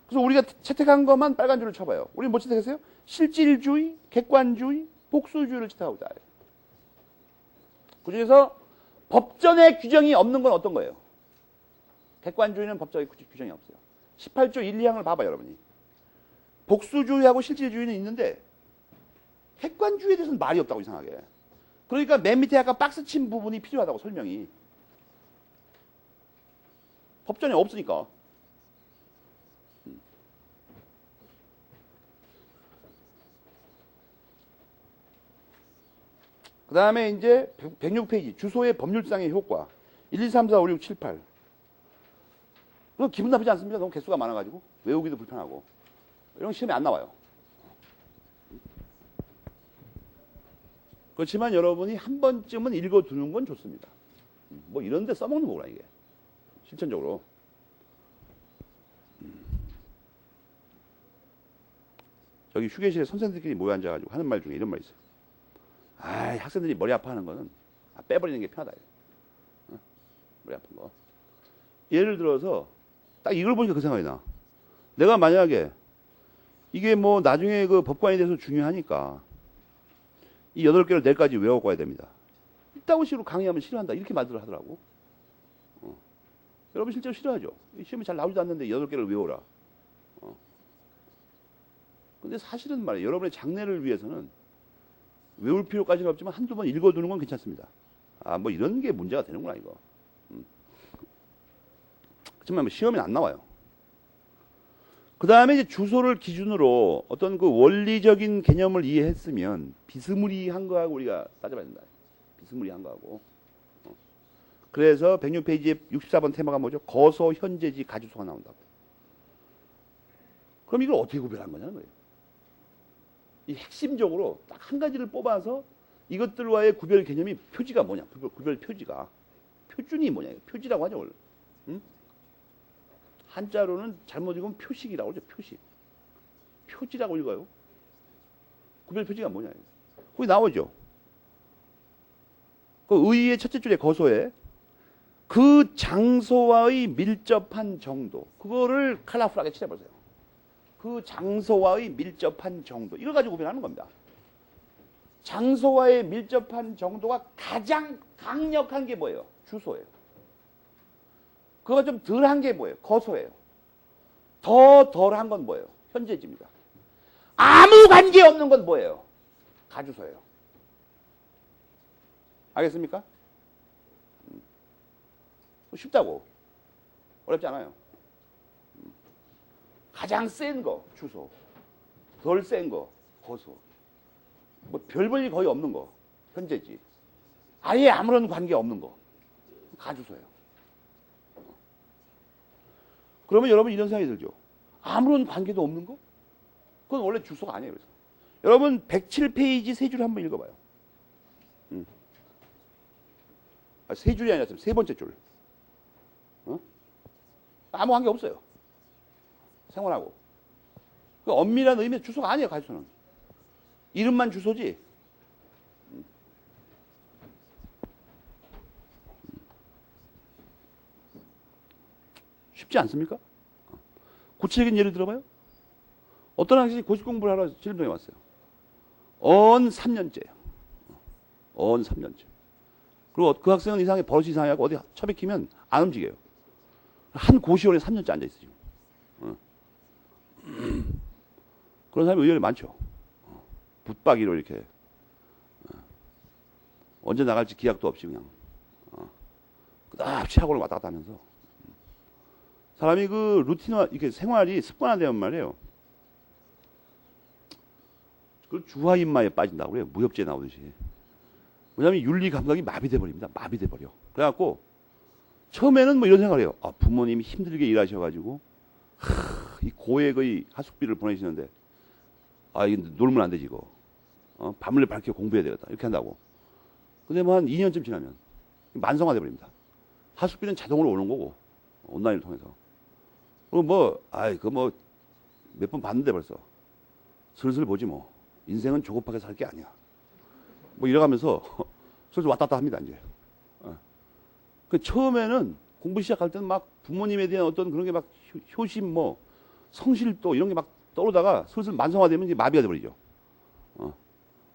그래서 우리가 채택한 것만 빨간 줄을 쳐봐요. 우리는 뭐 채택했어요? 실질주의, 객관주의, 복수주의를 채택하고 있다. 그 중에서 법전에 규정이 없는 건 어떤 거예요? 객관주의는 법전에 규정이 없어요. 18조 1, 2항을 봐봐요, 여러분이. 복수주의하고 실질주의는 있는데 객관주의에 대해서는 말이 없다고 이상하게. 그러니까 맨 밑에 아까 박스 친 부분이 필요하다고 설명이. 법전에 없으니까. 그 다음에 이제 106페이지 주소의 법률상의 효과 1, 2, 3, 4, 5, 6, 7, 8 그럼 기분 나쁘지 않습니까? 너무 개수가 많아가지고 외우기도 불편하고 이런 거 시험에 안 나와요. 그렇지만 여러분이 한 번쯤은 읽어두는 건 좋습니다. 뭐 이런 데 써먹는 거구나 이게 실천적으로. 저기 휴게실에 선생님들끼리 모여 앉아가지고 하는 말 중에 이런 말이 있어요. 아, 학생들이 머리 아파하는 거는 빼버리는 게 편하다. 머리 아픈 거. 예를 들어서 딱 이걸 보니까 그 생각이 나. 내가 만약에 이게 뭐 나중에 그 법관에 대해서 중요하니까 이 8개를 내일까지 외워고 가야 됩니다. 이따구 식으로 강의하면 싫어한다. 이렇게 말들을 하더라고. 여러분 실제로 싫어하죠. 시험이 잘 나오지도 않는데 8개를 외워라. 근데 사실은 말이에요. 여러분의 장래를 위해서는 외울 필요까지는 없지만 한두 번 읽어두는 건 괜찮습니다. 아, 뭐 이런 게 문제가 되는구나, 이거. 그렇지만 뭐 시험에 안 나와요. 그 다음에 이제 주소를 기준으로 어떤 그 원리적인 개념을 이해했으면 비스무리한 거하고 우리가 따져봐야 된다. 비스무리한 거하고. 그래서 106페이지에 64번 테마가 뭐죠? 거소, 현재지, 가주소가 나온다고. 그럼 이걸 어떻게 구별한 거냐는 거예요. 이 핵심적으로 딱 한 가지를 뽑아서 이것들과의 구별 개념이 표지가 뭐냐? 구별 표지가. 표준이 뭐냐? 표지라고 하죠, 원래. 응? 한자로는 잘못 읽으면 표식이라고 하죠, 표식. 표지라고 읽어요. 구별 표지가 뭐냐? 거기 나오죠. 그 의의 첫째 줄에 거소에 그 장소와의 밀접한 정도. 그거를 컬러풀하게 칠해보세요. 그 장소와의 밀접한 정도. 이걸 가지고 구별하는 겁니다. 장소와의 밀접한 정도가 가장 강력한 게 뭐예요? 주소예요. 그거가 좀 덜한 게 뭐예요? 거소예요. 더 덜한 건 뭐예요? 현재지입니다. 아무 관계 없는 건 뭐예요? 가주소예요. 알겠습니까? 쉽다고. 어렵지 않아요. 가장 센 거, 주소. 덜 센 거, 거소. 뭐 별 볼일 거의 없는 거, 현재지. 아예 아무런 관계 없는 거, 가주소예요. 그러면 여러분 이런 생각이 들죠. 아무런 관계도 없는 거? 그건 원래 주소가 아니에요. 그래서. 여러분 107페이지 세 줄 한번 읽어봐요. 세 줄이 아니라 세 번째 줄. 아무 관계 없어요. 생활하고. 그 엄밀한 의미의 주소가 아니에요. 가주소는. 이름만 주소지. 쉽지 않습니까? 구체적인 예를 들어봐요. 어떤 학생이 고시 공부를 하러 진림동에 왔어요. 언 3년째예요. 언 3년째. 그리고 그 학생은 이상하게 버릇이 이상하고 어디 처박히면 안 움직여요. 한 고시원에 3년째 앉아있어요. 지금. 그런 사람이 의외로 많죠. 붙박이로 이렇게 언제 나갈지 기약도 없이 그냥 끝없이 학원을 왔다 갔다 하면서 사람이 그 루틴화 이렇게 생활이 습관화되면 말이에요. 그 주화인마에 빠진다고 그래요. 무협지에 나오듯이. 왜냐하면 윤리 감각이 마비돼 버립니다. 마비돼 버려. 그래갖고 처음에는 뭐 이런 생각을 해요. 아, 부모님이 힘들게 일하셔가지고 이 고액의 하숙비를 보내시는데 아, 이거 놀면 안 되지 이거. 밤을 밝혀 공부해야 되겠다. 이렇게 한다고. 근데 뭐 한 2년쯤 지나면 만성화돼 버립니다. 하숙비는 자동으로 오는 거고 온라인을 통해서. 그리고 뭐 아이 그 뭐 몇 번 봤는데 벌써 슬슬 보지 뭐. 인생은 조급하게 살 게 아니야. 뭐 이래가면서 슬슬 왔다 갔다 합니다 이제. 그 처음에는 공부 시작할 때는 막 부모님에 대한 어떤 그런 게 막 효심 뭐 성실도 이런 게 막 떠오르다가 슬슬 만성화되면 이제 마비가 돼버리죠.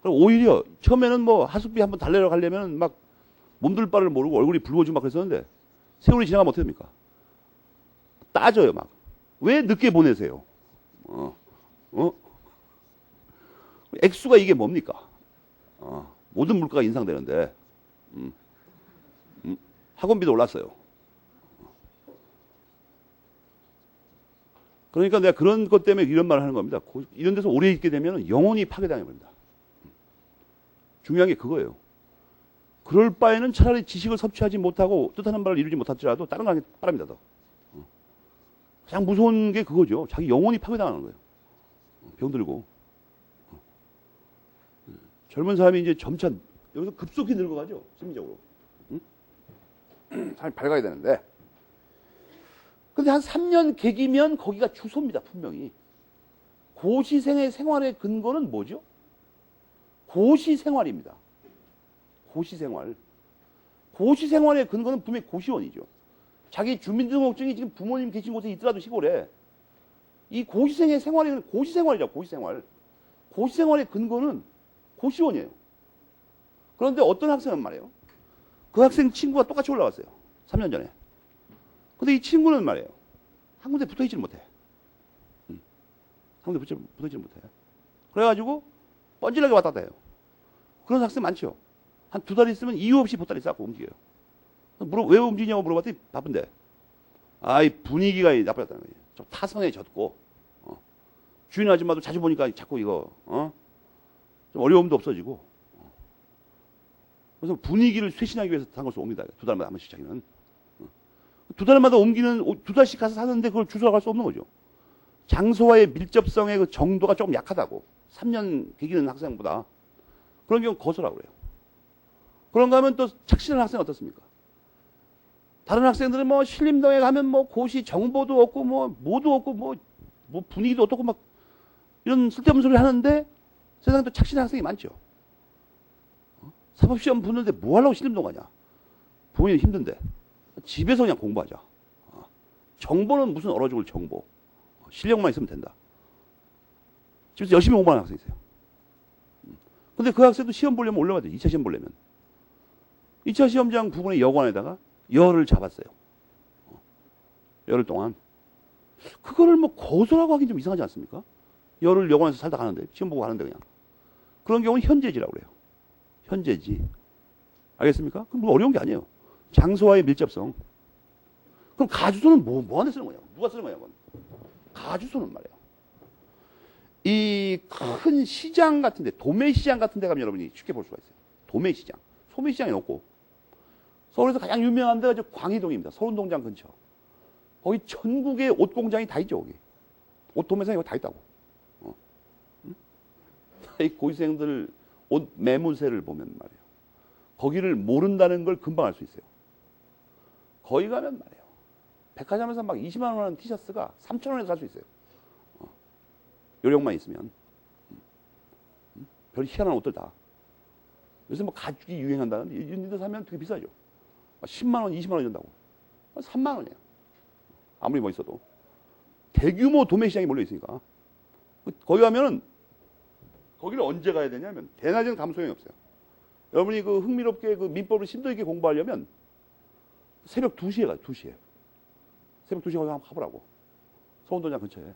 그럼 오히려 처음에는 뭐 하숙비 한번 달래러 가려면 막 몸둘 바를 모르고 얼굴이 붉어지고 막 그랬었는데 세월이 지나가면 어떻게 됩니까? 따져요 막. 왜 늦게 보내세요? 액수가 이게 뭡니까? 모든 물가가 인상되는데 학원비도 올랐어요. 그러니까 내가 그런 것 때문에 이런 말을 하는 겁니다. 이런 데서 오래 있게 되면 영혼이 파괴당해 버립니다. 중요한 게 그거예요. 그럴 바에는 차라리 지식을 섭취하지 못하고 뜻하는 바를 이루지 못할지라도 다른 거 하는 게 빠릅니다. 더. 가장 무서운 게 그거죠. 자기 영혼이 파괴당하는 거예요. 병들고. 젊은 사람이 이제 점차 여기서 급속히 늙어가죠. 심리적으로. 사람이 밝아야 되는데. 근데 한 3년 객이면 거기가 주소입니다. 분명히. 고시생의 생활의 근거는 뭐죠? 고시생활입니다. 고시생활. 고시생활의 근거는 분명히 고시원이죠. 자기 주민등록증이 지금 부모님 계신 곳에 있더라도 시골에 이 고시생의 생활이 고시생활이죠. 고시생활. 고시생활의 근거는 고시원이에요. 그런데 어떤 학생은 말이에요. 그 학생 친구가 똑같이 올라왔어요. 3년 전에. 근데 이 친구는 말이에요. 한 군데 붙어있지를 못해. 한 군데 붙어있지를 못해. 그래가지고 뻔질나게 왔다 갔다 해요. 그런 학생 많죠. 한 2달 있으면 이유 없이 보따리 싸고 움직여요. 왜 움직이냐고 물어봤더니 바쁜데. 아, 이 분위기가 나빠졌다는 거예요. 좀 타성해졌고, 주인 아줌마도 자주 보니까 자꾸 이거, 좀 어려움도 없어지고, 그래서 분위기를 쇄신하기 위해서 한 것을 옵니다. 2달마다 한 번씩 자기는. 2달마다 옮기는, 2달씩 가서 사는데 그걸 주소라고 할 수 없는 거죠. 장소와의 밀접성의 그 정도가 조금 약하다고. 3년 계기는 학생보다. 그런 경우 거소라고 그래요. 그런가 하면 또 착실한 학생 어떻습니까? 다른 학생들은 뭐 신림동에 가면 뭐 고시 정보도 없고 뭐 뭐도 없고 뭐 분위기도 어떻고 막 이런 쓸데없는 소리 하는데 세상에 또 착실한 학생이 많죠. 사법시험 붙는데 뭐 하려고 신림동 가냐? 부모님 힘든데 집에서 그냥 공부하자. 정보는 무슨 얼어 죽을 정보. 실력만 있으면 된다. 집에서 열심히 공부하는 학생이 있어요. 근데 그 학생도 시험 보려면 올라가야 돼. 2차 시험 보려면. 2차 시험장 부근의 여관에다가 열을 잡았어요. 열흘 동안. 그거를 뭐 고소라고 하긴 좀 이상하지 않습니까? 열흘 여관에서 살다 가는데, 시험 보고 가는데 그냥. 그런 경우는 현재지라고 그래요. 현재지. 알겠습니까? 그럼 뭐 어려운 게 아니에요. 장소와의 밀접성. 그럼 가주소는 뭐한테 쓰는 거냐고. 누가 쓰는 거냐고. 가주소는 말이에요. 이 큰 시장 같은데, 도매시장 같은 데 가면 여러분이 쉽게 볼 수가 있어요. 도매시장. 소매시장이 없고. 서울에서 가장 유명한 데가 광희동입니다. 서울운동장 근처. 거기 전국의 옷 공장이 다 있죠, 거기. 옷 도매상이 다 있다고. 이 고시생들 옷 매물세를 보면 말이에요. 거기를 모른다는 걸 금방 알 수 있어요. 거기 가면 말이에요. 백화점에서 막 20만 원 하는 티셔츠가 3천 원에 살 수 있어요. 요령만 있으면. 별 희한한 옷들 다. 요새 뭐 가죽이 유행한다는데 이런 데 사면 되게 비싸죠. 10만 원, 20만 원 이런다고. 3만 원이에요. 아무리 멋있어도. 대규모 도매시장이 몰려 있으니까. 거기 가면은 거기를 언제 가야 되냐면 대낮에는 가면 소용이 없어요. 여러분이 그 흥미롭게 그 민법을 심도 있게 공부하려면 새벽 2시에 가요. 2시에. 새벽 2시에 거기 한번 가보라고. 서운동장 근처에.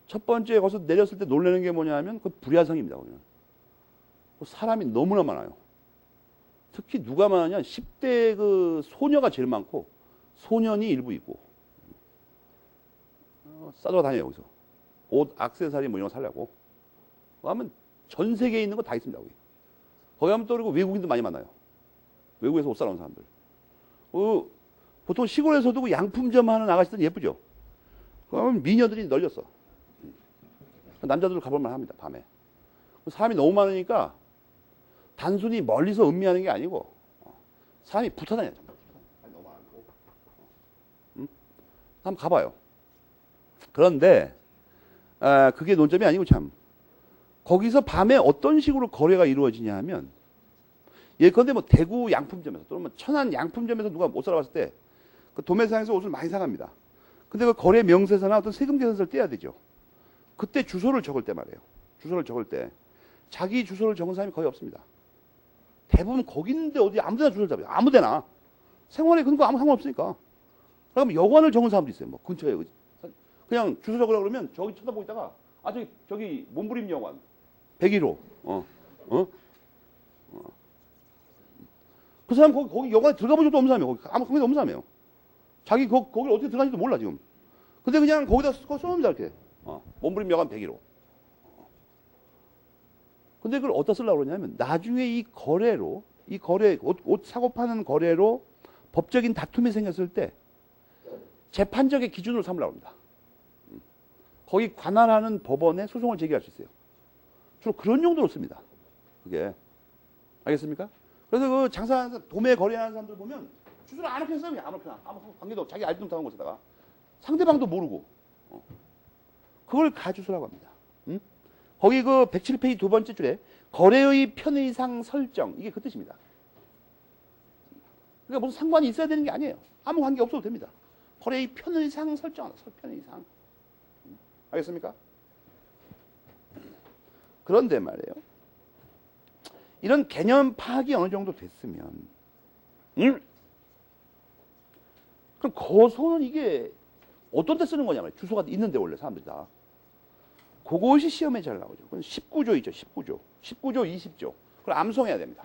첫 번째 거기서 내렸을 때 놀라는 게 뭐냐 하면 그 불야성입니다. 그냥. 사람이 너무나 많아요. 특히 누가 많으냐 10대 그 소녀가 제일 많고 소년이 일부 있고 싸돌아다녀요. 여기서 옷, 액세서리 뭐 이런 거 살려고. 하면 전 세계에 있는 거 다 있습니다. 거기 가면 또 그리고 외국인도 많이 만나요. 외국에서 옷 사러 온 사람들. 보통 시골에서도 그 양품점 하는 아가씨들 예쁘죠. 그러면 미녀들이 널렸어. 남자들 가볼만 합니다. 밤에. 사람이 너무 많으니까 단순히 멀리서 음미하는 게 아니고 사람이 붙어다녀요. 너무 많고. 한번 가봐요. 그런데 그게 논점이 아니고 참 거기서 밤에 어떤 식으로 거래가 이루어지냐 하면 예컨대 뭐 대구 양품점에서 또는 뭐 천안 양품점에서 누가 옷 사러 갔을 때 그 도매상에서 옷을 많이 사갑니다. 근데 그 거래 명세서나 어떤 세금 계산서를 떼야 되죠. 그때 주소를 적을 때 말이에요. 주소를 적을 때 자기 주소를 적은 사람이 거의 없습니다. 대부분 거기 있는데 어디 아무데나 주소를 잡아요. 아무데나. 생활에 그런 거 아무 상관없으니까. 그러면 여관을 적은 사람도 있어요. 뭐 근처에 그냥 주소 적으라고 그러면 저기 쳐다보고 있다가 저기 몸부림 여관 101호 그 사람 거기 여관에 들어가 본 적도 없는 사람이에요. 거기 아무 관계도 없는 사람이에요. 자기 거기를 어떻게 들어가는지도 몰라 지금. 근데 그냥 거기다 써놓습니다 이렇게. 몸부림 여관 101호. 근데 그걸 어디다 쓰려고 그러냐면 나중에 이 거래 옷 사고 파는 거래로 법적인 다툼이 생겼을 때 재판적의 기준으로 삼으려고 합니다. 거기 관할하는 법원에 소송을 제기할 수 있어요. 주로 그런 용도로 씁니다. 그게. 알겠습니까? 그래서 그 장사하는 도매 거래하는 사람들 보면 주소를 아무렇게나 써요. 아무렇게나. 아무 관계도 자기 알지도 못하는 곳에다가 상대방도 모르고 그걸 가주소라고 합니다. 거기 그 107페이지 두 번째 줄에 거래의 편의상 설정 이게 그 뜻입니다. 그러니까 무슨 상관이 있어야 되는 게 아니에요. 아무 관계 없어도 됩니다. 거래의 편의상 설정하다. 편의상. 알겠습니까? 그런데 말이에요. 이런 개념 파악이 어느 정도 됐으면 그럼 거소는 이게 어떤 데 쓰는 거냐면 주소가 있는데 원래 사람들이 다. 그것이 시험에 잘 나오죠. 그건 19조 있죠. 19조. 19조, 20조. 그걸 암송해야 됩니다.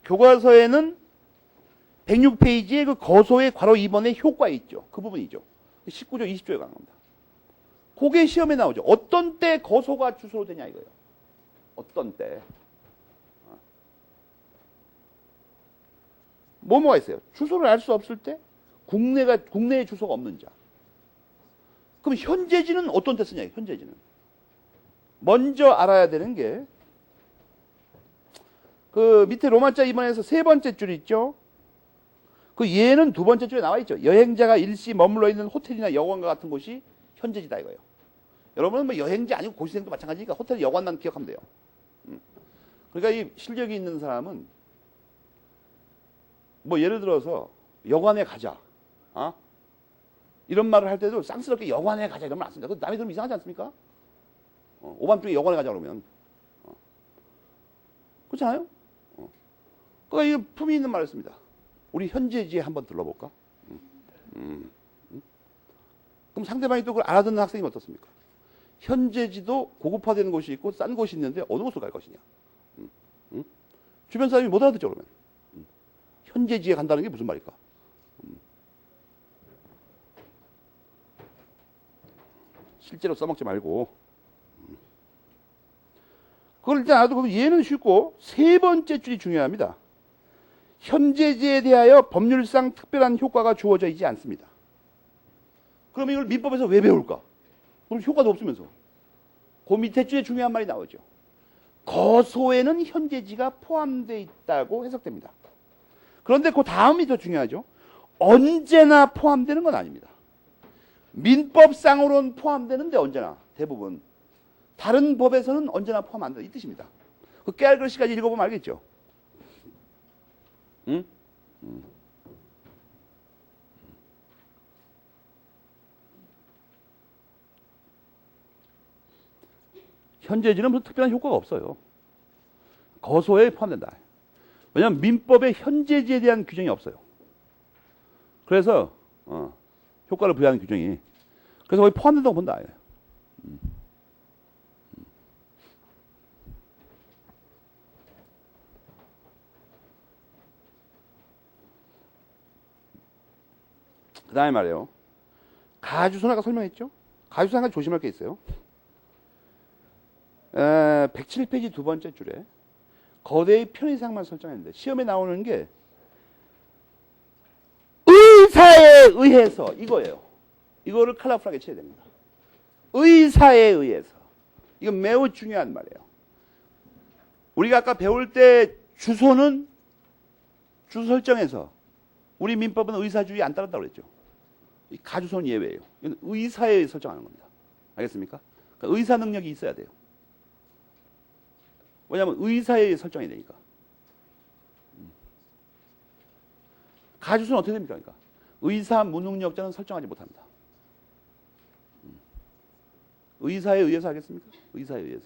교과서에는 106페이지에 그 거소의 괄호 2번에 효과에 있죠. 그 부분이죠. 19조, 20조에 관한 겁니다. 그게 시험에 나오죠. 어떤 때 거소가 주소로 되냐 이거예요. 어떤 때. 뭐가 있어요? 주소를 알 수 없을 때 국내에 주소가 없는 자. 그럼 현재지는 어떤 때 쓰냐? 현재지는. 먼저 알아야 되는 게 그 밑에 로마자 2번에서 세 번째 줄 있죠? 그 얘는 두 번째 줄에 나와 있죠. 여행자가 일시 머물러 있는 호텔이나 여관과 같은 곳이 현재지다 이거예요. 여러분은 뭐 여행지 아니고 고시생도 마찬가지니까 호텔 여관만 기억하면 돼요. 그러니까 이 실력이 있는 사람은 뭐 예를 들어서 여관에 가자. 이런 말을 할 때도 쌍스럽게 여관에 가자 이런 말 안 씁니다. 남이 들으면 이상하지 않습니까? 오밤중에 여관에 가자 그러면. 그렇잖아요? 그러니까 이 품위 있는 말을 씁니다. 우리 현재지에 한번 들러볼까? 그럼 상대방이 또 그걸 알아듣는 학생이 어떻습니까? 현재지도 고급화되는 곳이 있고 싼 곳이 있는데 어느 곳으로 갈 것이냐? 주변 사람이 못 알아듣죠 그러면. 현재지에 간다는 게 무슨 말일까? 실제로 써먹지 말고. 그걸 일단 알아도 얘는 쉽고 세 번째 줄이 중요합니다. 현재지에 대하여 법률상 특별한 효과가 주어져 있지 않습니다. 그럼 이걸 민법에서 왜 배울까? 그럼 효과도 없으면서. 그 밑에 줄에 중요한 말이 나오죠. 거소에는 현재지가 포함되어 있다고 해석됩니다. 그런데 그 다음이 더 중요하죠. 언제나 포함되는 건 아닙니다. 민법상으로는 포함되는데 언제나 대부분 다른 법에서는 언제나 포함 안 된다 이 뜻입니다. 그 깨알 글씨까지 읽어보면 알겠죠. 응? 현재지는 무슨 특별한 효과가 없어요. 거소에 포함된다. 왜냐하면 민법에 현재지에 대한 규정이 없어요. 그래서 효과를 부여하는 규정이 그래서 거기 포함된다고 본다. 그 다음에 말이에요. 가주소는 아까 설명했죠? 가주소 한 가지 조심할 게 있어요. 107페이지 두 번째 줄에 거대의 편의상만 설정했는데 시험에 나오는 게 의사에 의해서 이거예요. 이거를 컬러풀하게 쳐야 됩니다. 의사에 의해서. 이건 매우 중요한 말이에요. 우리가 아까 배울 때 주소는 주소 설정에서 우리 민법은 의사주의 안 따른다고 그랬죠. 이 가주소는 예외예요. 이건 의사에 의해 설정하는 겁니다. 알겠습니까? 그러니까 의사 능력이 있어야 돼요. 왜냐하면 의사에 의해 설정이 되니까. 가주소는 어떻게 됩니까? 그러니까 의사 무능력자는 설정하지 못합니다. 의사에 의해서 하겠습니까? 의사에 의해서.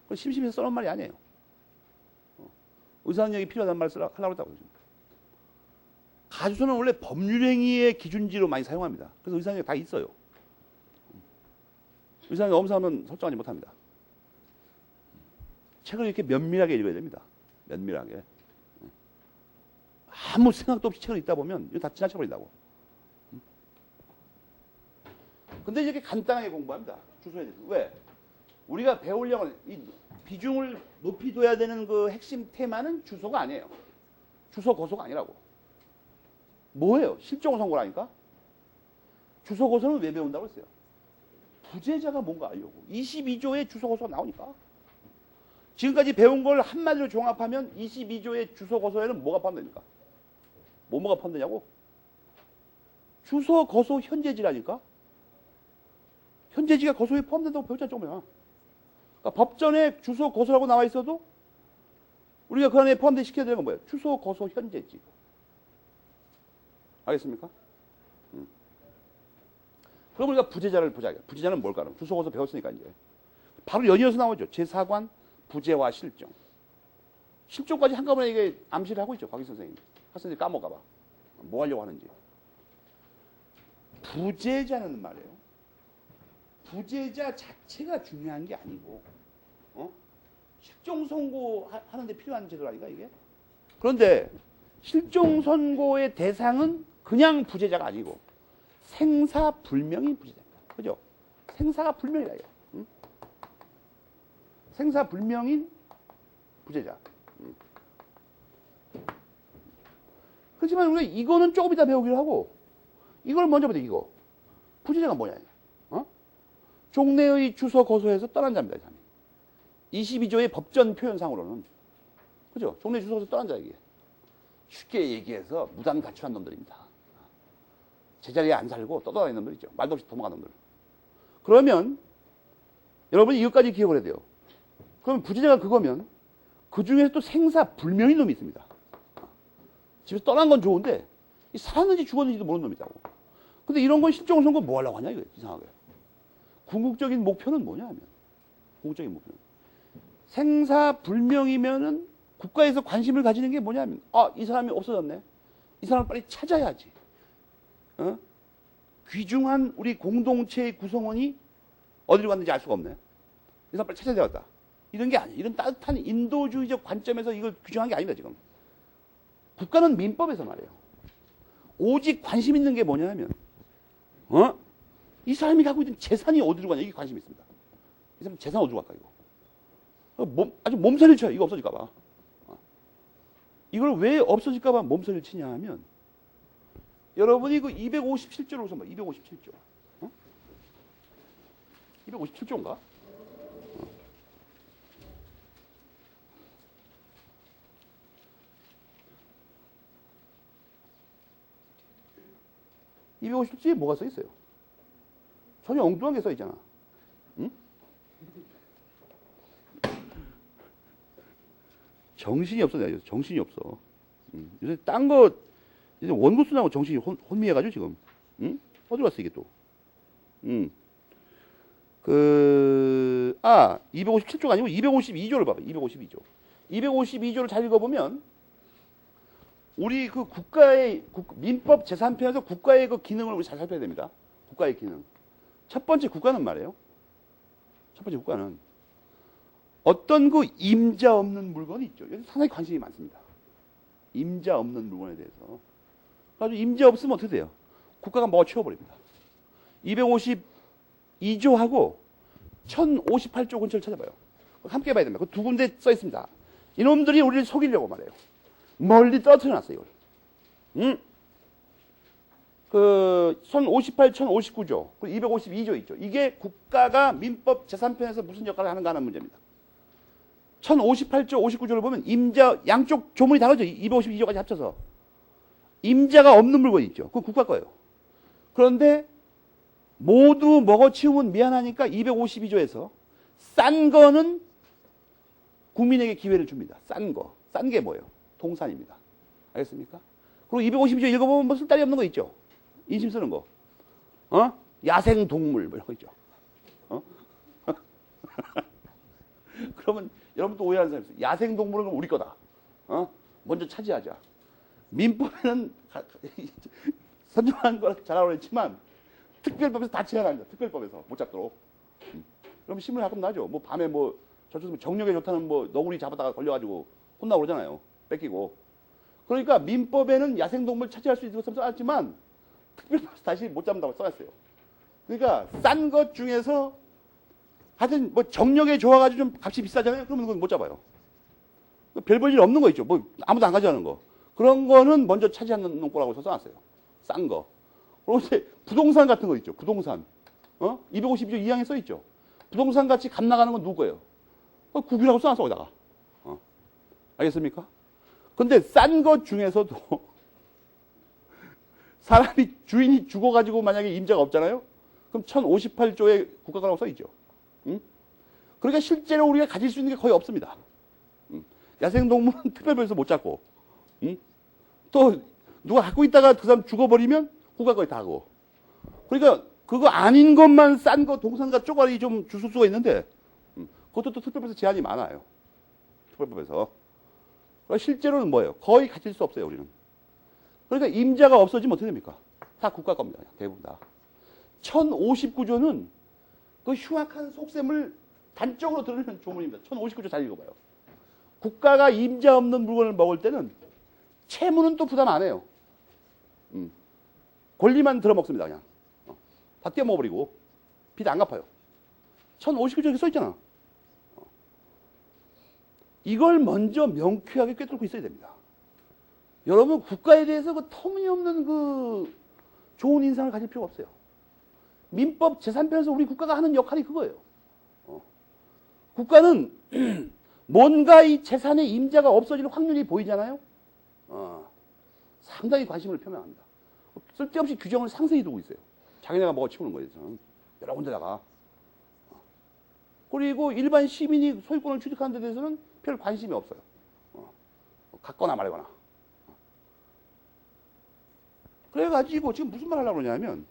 그건 심심해서 써놓은 말이 아니에요. 의사 능력이 필요하다는 말을 하려고 했다고 그러죠. 가주소는 원래 법률행위의 기준지로 많이 사용합니다. 그래서 의사 능력이 다 있어요. 의사 능력이 없는 사람은 설정하지 못합니다. 책을 이렇게 면밀하게 읽어야 됩니다. 면밀하게. 아무 생각도 없이 책을 읽다 보면 이거 다 지나쳐버린다고. 근데 이렇게 간단하게 공부합니다. 주소에 대해서. 왜? 우리가 배우려고 이 비중을 높이 둬야 되는 그 핵심 테마는 주소가 아니에요. 주소 고소가 아니라고. 뭐예요? 실종 선고라니까? 주소 고소는 왜 배운다고 했어요? 부재자가 뭔가 알려고. 22조의 주소 고소가 나오니까. 지금까지 배운 걸 한마디로 종합하면 22조의 주소 고소에는 뭐가 포함됩니까? 뭐가 포함되냐고? 주소 고소 현재지라니까? 현재지가 고소에 포함된다고 배웠잖아 조금이나. 그러니까 법전에 주소 고소라고 나와 있어도 우리가 그 안에 포함돼 시켜야 되는 건 뭐예요? 주소 고소 현재지. 알겠습니까? 그럼 우리가 부재자를 보자. 부재자는 뭘까? 주소 고소 배웠으니까 이제 바로 연이어서 나오죠. 제4관 부재와 실종. 실종까지 한꺼번에 이게 암시를 하고 있죠. 곽희 선생님. 학생들이 까먹어봐. 뭐 하려고 하는지. 부재자는 말이에요. 부재자 자체가 중요한 게 아니고, 실종 선고하는데 필요한 제도라니까 이게. 그런데 실종 선고의 대상은 그냥 부재자가 아니고 생사불명인 부재자입니다. 그죠? 생사가 불명이다 이거. 생사불명인 부재자. 그렇지만 우리가 이거는 조금 이따 배우기로 하고 이걸 먼저 보자. 이거 부재자가 뭐냐? 종래의 주소 고소해서 떠난 자입니다. 22조의 법전 표현상으로는. 그죠? 종래 주소서 떠난다 이게. 쉽게 얘기해서 무단 가출한 놈들입니다. 제자리에 안 살고 떠돌아다니는 놈들이죠. 말도 없이 도망간 놈들. 그러면 여러분이 이것까지 기억을 해야 돼요. 그러면 부재자가 그거면 그 중에서 또 생사불명인 놈이 있습니다. 집에서 떠난 건 좋은데 살았는지 죽었는지도 모르는 놈이라고. 근데 이런 건 실종을 선고 뭐 하려고 하냐 이거 이상하게. 궁극적인 목표는 뭐냐면 궁극적인 목표는 생사불명이면은 국가에서 관심을 가지는 게 뭐냐면 이 사람이 없어졌네. 이 사람을 빨리 찾아야지. 귀중한 우리 공동체의 구성원이 어디로 갔는지 알 수가 없네. 이 사람 빨리 찾아야 되겠다. 이런 게 아니에요. 이런 따뜻한 인도주의적 관점에서 이걸 규정한 게 아닙니다, 지금. 국가는 민법에서 말이에요. 오직 관심 있는 게 뭐냐면, 이 사람이 갖고 있는 재산이 어디로 가냐, 이게 관심이 있습니다. 이 사람 재산 어디로 갈까, 이거. 아주 몸살을 쳐요, 이거 없어질까봐. 이걸 왜 없어질까봐 몸살을 치냐 하면, 여러분이 그 257조를 우선 봐, 257조. 257조인가? 257조에 뭐가 써 있어요? 전혀 엉뚱한 게 써 있잖아. 응? 정신이 없어, 내가 정신이 없어. 요새 딴 거, 이제 원고 쓰느라고 정신이 혼미해가지고 지금. 응? 어디 갔어, 이게 또? 257조가 아니고 252조를 봐봐, 252조. 252조를 잘 읽어보면, 우리 그 국가의, 민법 제3편에서 국가의 그 기능을 우리 잘 살펴야 됩니다. 국가의 기능. 첫 번째 국가는 말이에요. 첫 번째 국가는 어떤 그 임자 없는 물건이 있죠. 여기 상당히 관심이 많습니다. 임자 없는 물건에 대해서. 그래서 임자 없으면 어떻게 돼요? 국가가 먹어치워버립니다. 252조하고 1058조 근처를 찾아봐요. 함께 봐야 됩니다. 그 두 군데 써 있습니다. 이놈들이 우리를 속이려고 말해요. 멀리 떨어뜨려놨어요, 이걸. 그, 1058, 1059조, 그리고 252조 있죠. 이게 국가가 민법 제3편에서 무슨 역할을 하는가 하는 문제입니다. 1058조, 59조를 보면 임자, 양쪽 조문이 다르죠. 252조까지 합쳐서. 임자가 없는 물건이 있죠. 그건 국가 거예요. 그런데 모두 먹어치우면 미안하니까 252조에서 싼 거는 국민에게 기회를 줍니다. 싼 거. 싼 게 뭐예요? 동산입니다. 알겠습니까? 그리고 252조 읽어보면 뭐 쓸데기 없는 거 있죠. 인심 쓰는 거. 야생 동물 뭐 이런 거 있죠. 그러면 여러분 또 오해하는 사람이 있어요. 야생 동물은 우리 거다. 먼저 차지하자. 민법에는 선정한 거라 잘하라고 했지만 특별법에서 다 제한합니다. 특별법에서 못 잡도록. 그럼 신문에 가끔 나죠. 뭐 밤에 뭐 저쪽 정력에 좋다는 뭐 너구리 잡았다가 걸려가지고 혼나고 그러잖아요. 뺏기고. 그러니까 민법에는 야생동물 차지할 수 있는 것처럼 써놨지만 특별법에서 다시 못 잡는다고 써놨어요. 그러니까 싼 것 중에서 하여튼 뭐 정력에 좋아가지고 좀 값이 비싸잖아요. 그러면 그건 못 잡아요. 별 볼 일 없는 거 있죠. 뭐 아무도 안 가져가는 거. 그런 거는 먼저 차지하는 거라고 써놨어요. 싼 거. 그리고 이제 부동산 같은 거 있죠. 부동산. 252조 2항에 써 있죠. 부동산 가치 값 나가는 건 누구 거예요? 국유라고 써놨어, 거기다가. 알겠습니까? 근데 싼 것 중에서도 사람이 주인이 죽어가지고 만약에 임자가 없잖아요? 그럼 1058조에 국가가라고 써있죠. 그러니까 실제로 우리가 가질 수 있는 게 거의 없습니다. 야생동물은 특별법에서 못 잡고, 또 누가 갖고 있다가 그 사람 죽어버리면 국가 거의 다 하고. 그러니까 그거 아닌 것만 싼 거 동산과 쪼가리 좀 주술 수가 있는데 그것도 또 특별법에서 제한이 많아요. 특별법에서. 그러니까 실제로는 뭐예요? 거의 가질 수 없어요, 우리는. 그러니까 임자가 없어지면 어떻게 됩니까? 다 국가 겁니다. 대부분 다. 1059조는 그 흉악한 속셈을 단적으로 드러내는 조문입니다. 1059조 잘 읽어봐요. 국가가 임자 없는 물건을 먹을 때는 채무는 또 부담 안 해요. 권리만 들어먹습니다, 그냥. 다 떼어먹어버리고. 빚 안 갚아요. 1059조에 써있잖아. 이걸 먼저 명쾌하게 꿰뚫고 있어야 됩니다. 여러분, 국가에 대해서 그 터무니없는 그 좋은 인상을 가질 필요가 없어요. 민법 제3편에서 우리 국가가 하는 역할이 그거예요. 국가는 뭔가 이 재산의 임자가 없어질 확률이 보이잖아요. 상당히 관심을 표명합니다. 쓸데없이 규정을 상세히 두고 있어요. 자기네가 먹어치우는 거예요. 여러 군데다가. 그리고 일반 시민이 소유권을 취득하는 데 대해서는 별 관심이 없어요. 갖거나 말거나. 그래가지고 지금 무슨 말 하려고 그러냐면,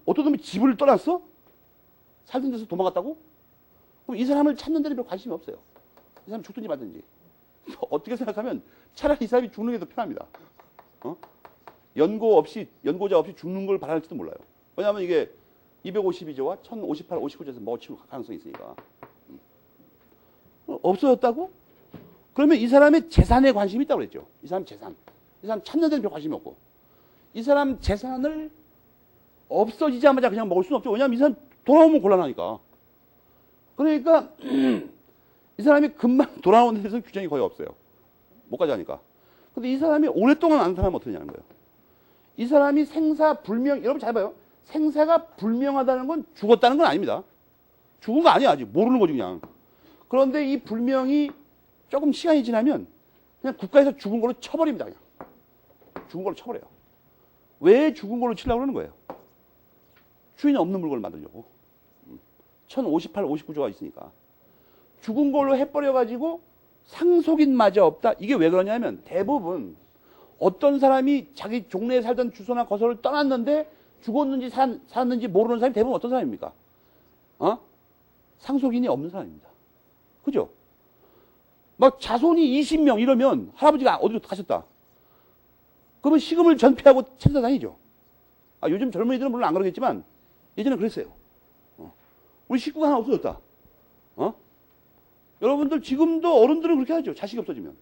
어떤 놈이 집을 떠났어? 살던 데서 도망갔다고? 그럼 이 사람을 찾는 데는 별 관심이 없어요. 이 사람 죽든지 말든지. 어떻게 생각하면 차라리 이 사람이 죽는 게 더 편합니다. 연고자 없이 죽는 걸 바랄지도 몰라요. 왜냐하면 이게 252조와 1058, 59조에서 먹어치울 가능성이 있으니까. 없어졌다고? 그러면 이 사람의 재산에 관심이 있다고 그랬죠. 이 사람 재산. 이 사람 찾는 데는 별 관심이 없고. 이 사람 재산을 없어지자마자 그냥 먹을 수는 없죠. 왜냐하면 이 사람 돌아오면 곤란하니까. 그러니까 이 사람이 금방 돌아오는 데서 규정이 거의 없어요. 못 가져가니까. 근데 이 사람이 오랫동안 아는 사람은 어떻게 되냐는 거예요. 이 사람이 생사불명, 여러분 잘 봐요. 생사가 불명하다는 건 죽었다는 건 아닙니다. 죽은 거 아니야, 아직. 모르는 거지, 그냥. 그런데 이 불명이 조금 시간이 지나면 그냥 국가에서 죽은 걸로 쳐버립니다, 그냥. 죽은 걸로 쳐버려요. 왜 죽은 걸로 치려고 그러는 거예요? 주인이 없는 물건을 만들려고. 1058, 59조가 있으니까. 죽은 걸로 해버려가지고 상속인마저 없다. 이게 왜 그러냐면 대부분 어떤 사람이 자기 종래에 살던 주소나 거소를 떠났는데 죽었는지 살았는지 모르는 사람이 대부분 어떤 사람입니까? 상속인이 없는 사람입니다. 그죠? 막 자손이 20명 이러면 할아버지가 어디로 가셨다. 그러면 시금을 전폐하고 찾아다니죠. 요즘 젊은이들은 물론 안 그러겠지만 예전에 그랬어요. 우리 식구가 하나 없어졌다. 여러분들 지금도 어른들은 그렇게 하죠. 자식이 없어지면.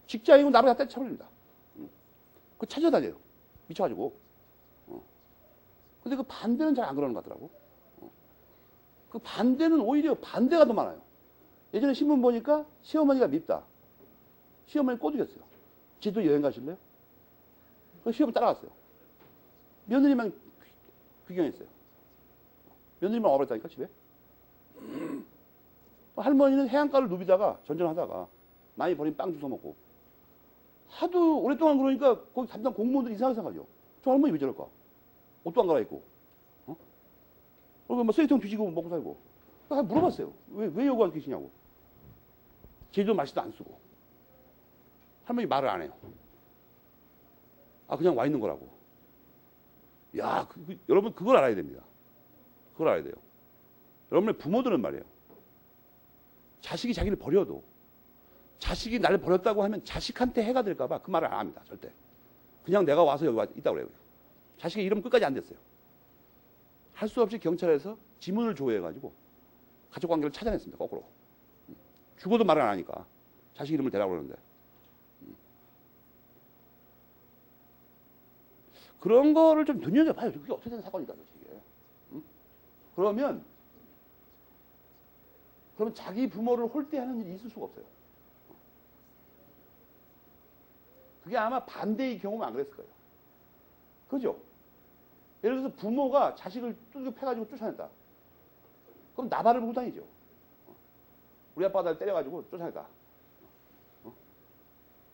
직장이고 나를 갖다 쳐버립니다. 그 찾아다녀요. 미쳐가지고. 근데 그 반대는 잘 안 그러는 것 같더라고. 그 반대는 오히려 반대가 더 많아요. 예전에 신문 보니까 시어머니가 밉다. 시어머니 꼬드겼어요. 제주도 여행 가실래요? 그래서 시어머니 따라갔어요. 며느리만 귀경했어요. 며느리만 와버렸다니까, 집에. 할머니는 해안가를 누비다가 전전하다가 많이 버린 빵 주워 먹고 하도 오랫동안 그러니까 거기 담당 공무원들이 이상하게 생각하죠. 저 할머니 왜 저럴까? 옷도 안 갈아입고 그리고 뭐 쓰레기통 뒤지고 먹고 살고. 물어봤어요. 왜 여기 안 계시냐고. 제주도 말씨도 안 쓰고. 할머니 말을 안 해요. 그냥 와 있는 거라고. 야, 여러분 그걸 알아야 됩니다. 그걸 알아야 돼요. 여러분의 부모들은 말이에요. 자식이 자기를 버려도 자식이 나를 버렸다고 하면 자식한테 해가 될까봐 그 말을 안 합니다. 절대. 그냥 내가 와서 여기 있다고 그래요. 자식의 이름 끝까지 안 됐어요. 할 수 없이 경찰에서 지문을 조회해가지고 가족관계를 찾아냈습니다. 거꾸로. 죽어도 말을 안 하니까. 자식 이름을 대라고 그러는데. 그런 거를 좀 눈여겨봐요. 그게 어떻게 된 사건이다. 이게. 그러면 자기 부모를 홀대하는 일이 있을 수가 없어요. 그게 아마 반대의 경우면 안 그랬을 거예요. 그죠? 예를 들어서 부모가 자식을 뚜둑 패가지고 쫓아냈다. 그럼 나발을 물고 다니죠. 우리 아빠가 날 때려가지고 쫓아냈다.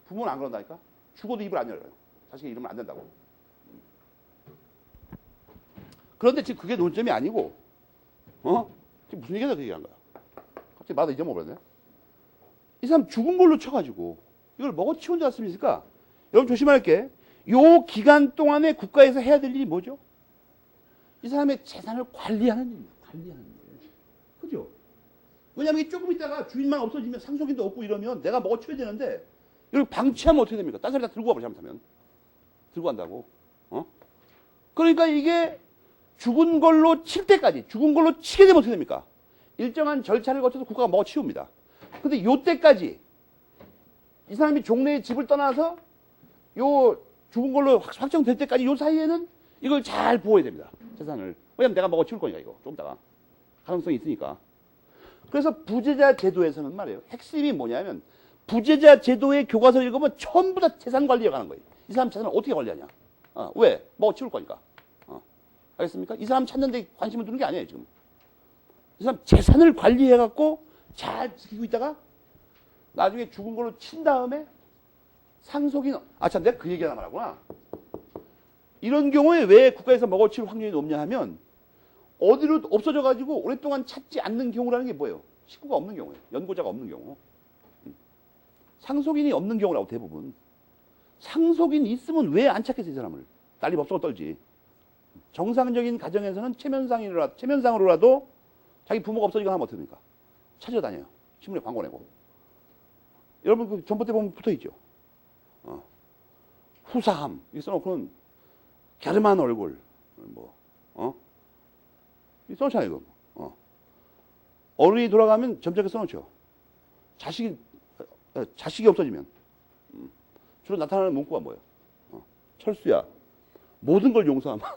부모는 안 그런다니까? 죽어도 입을 안 열어요. 자식의 이름은 안 된다고. 그런데 지금 그게 논점이 아니고, 지금 무슨 얘기다 그 얘기한 거야? 갑자기 마다 잊어먹었네. 이 사람 죽은 걸로 쳐가지고 이걸 먹어치운 줄 않습니까? 여러분 조심할게. 요 기간 동안에 국가에서 해야 될 일이 뭐죠? 이 사람의 재산을 관리하는 일입니다. 관리하는 일. 그죠? 왜냐하면 이게 조금 있다가 주인만 없어지면 상속인도 없고 이러면 내가 먹어치워야 되는데 이걸 방치하면 어떻게 됩니까? 딴 사람이 다 들고 와버려, 잘못하면. 들고 간다고. 그러니까 이게 죽은 걸로 칠 때까지, 죽은 걸로 치게 되면 어떻게 됩니까? 일정한 절차를 거쳐서 국가가 먹어치웁니다. 근데 요 때까지 이 사람이 종래의 집을 떠나서 요 죽은 걸로 확정될 때까지 요 사이에는 이걸 잘 보호해야 됩니다. 재산을. 왜냐면 내가 먹어치울 거니까 이거. 좀 이따가. 가능성이 있으니까. 그래서 부재자 제도에서는 말이에요. 핵심이 뭐냐면 부재자 제도의 교과서를 읽으면 전부 다 재산 관리에 관한 거예요. 이 사람 재산을 어떻게 관리하냐. 왜? 먹어치울 거니까. 알겠습니까? 이 사람 찾는 데 관심을 두는 게 아니에요, 지금. 이 사람 재산을 관리해갖고 잘 지키고 있다가 나중에 죽은 걸로 친 다음에 상속인, 참, 내가 그 얘기 하나 말하구나. 이런 경우에 왜 국가에서 먹어칠 확률이 높냐 하면 어디로 없어져가지고 오랫동안 찾지 않는 경우라는 게 뭐예요? 식구가 없는 경우예요. 연고자가 없는 경우. 상속인이 없는 경우라고 대부분. 상속인이 있으면 왜 안 찾겠어, 이 사람을. 난리법석을 떨지. 정상적인 가정에서는 체면상으로라도 자기 부모가 없어지거나 하면 어떻게 됩니까? 찾아다녀요. 신문에 광고 내고. 여러분 그 전봇대 보면 붙어있죠. 후사함. 이 써놓고는 갸름한 얼굴. 이 써놓잖아요, 이거. 어른이 돌아가면 점잖게 써놓죠. 자식이 없어지면. 주로 나타나는 문구가 뭐예요? 철수야. 모든 걸 용서하마.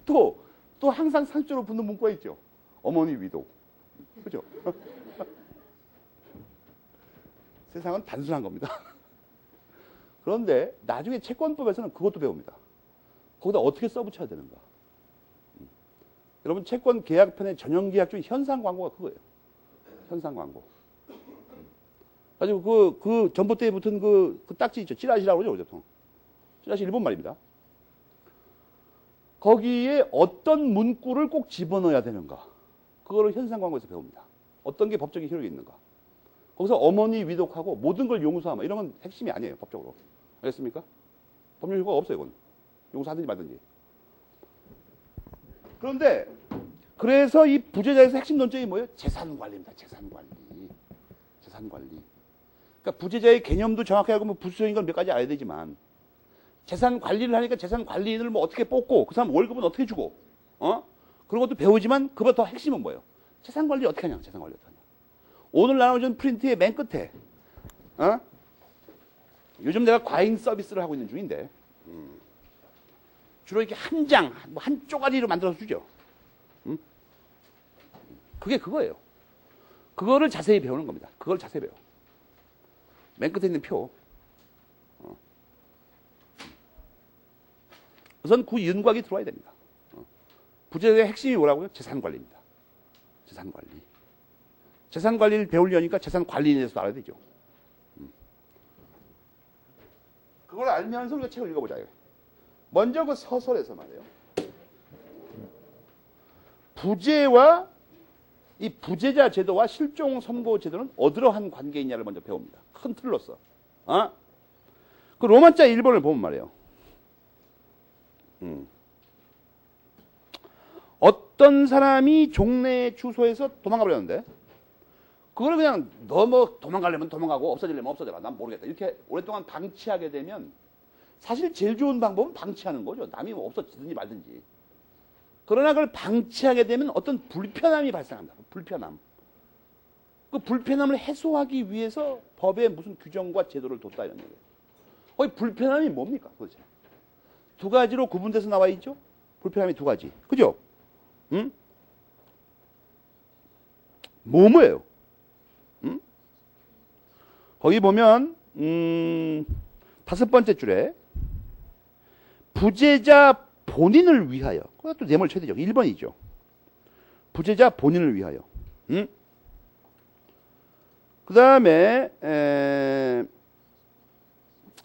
또 항상 상처로 붙는 문구가 있죠. 어머니 위도. 그죠? 세상은 단순한 겁니다. 그런데 나중에 채권법에서는 그것도 배웁니다. 거기다 어떻게 써붙여야 되는가. 여러분 채권 계약편의 전형 계약 중 현상 광고가 그거예요. 현상 광고. 가지고 그 전봇대에 붙은 그 딱지 있죠. 찌라시라고 그러죠, 보통. 찌라시 일본 말입니다. 거기에 어떤 문구를 꼭 집어넣어야 되는가. 그거를 현상 광고에서 배웁니다. 어떤 게 법적인 효력이 있는가. 거기서 어머니 위독하고 모든 걸 용서하마. 이런 건 핵심이 아니에요, 법적으로. 알겠습니까? 법률 효과가 없어요, 이건. 용서하든지 말든지. 그런데 그래서 이 부재자에서 핵심 논점이 뭐예요? 재산 관리입니다. 재산 관리. 재산 관리. 그러니까 부재자의 개념도 정확하게 알고 뭐 부수적인 건 몇 가지 알아야 되지만 재산 관리를 하니까 재산 관리인을 뭐 어떻게 뽑고 그 사람 월급은 어떻게 주고 그런 것도 배우지만 그보다 더 핵심은 뭐예요? 재산 관리 어떻게 하냐? 재산 관리 어떻게 하냐? 오늘 나눠준 프린트의 맨 끝에 요즘 내가 과잉 서비스를 하고 있는 중인데 주로 이렇게 한 장, 뭐 한 쪼가리로 만들어서 주죠. 그게 그거예요. 그거를 자세히 배우는 겁니다. 그걸 자세히 배워. 맨 끝에 있는 표. 우선 그 윤곽이 들어와야 됩니다. 부재자의 핵심이 뭐라고요? 재산 관리입니다. 재산 관리. 재산 관리를 배우려니까 재산 관리에 대해서 알아야 되죠. 그걸 알면서 우리가 책을 읽어보자. 먼저 그 서설에서 말이에요. 부재와 이 부재자 제도와 실종 선고 제도는 어떠한 관계에 있냐를 먼저 배웁니다. 큰 틀로서. 그 로마자 1번을 보면 말이에요. 어떤 사람이 종래 주소에서 도망가 버렸는데 그걸 그냥 너 뭐 도망가려면 도망가고 없어지려면 없어져라. 난 모르겠다. 이렇게 오랫동안 방치하게 되면 사실 제일 좋은 방법은 방치하는 거죠. 남이 뭐 없어지든지 말든지. 그러나 그걸 방치하게 되면 어떤 불편함이 발생합니다. 불편함. 그 불편함을 해소하기 위해서 법에 무슨 규정과 제도를 뒀다 이런 얘기예요. 거기 불편함이 뭡니까? 도대체. 두 가지로 구분돼서 나와 있죠? 불편함이 두 가지. 그죠? 응? 뭐예요? 응? 거기 보면 5번째 줄에 부재자 본인을 위하여. 그것도 뇌물 최대죠. 1번이죠. 부재자 본인을 위하여. 응? 그 다음에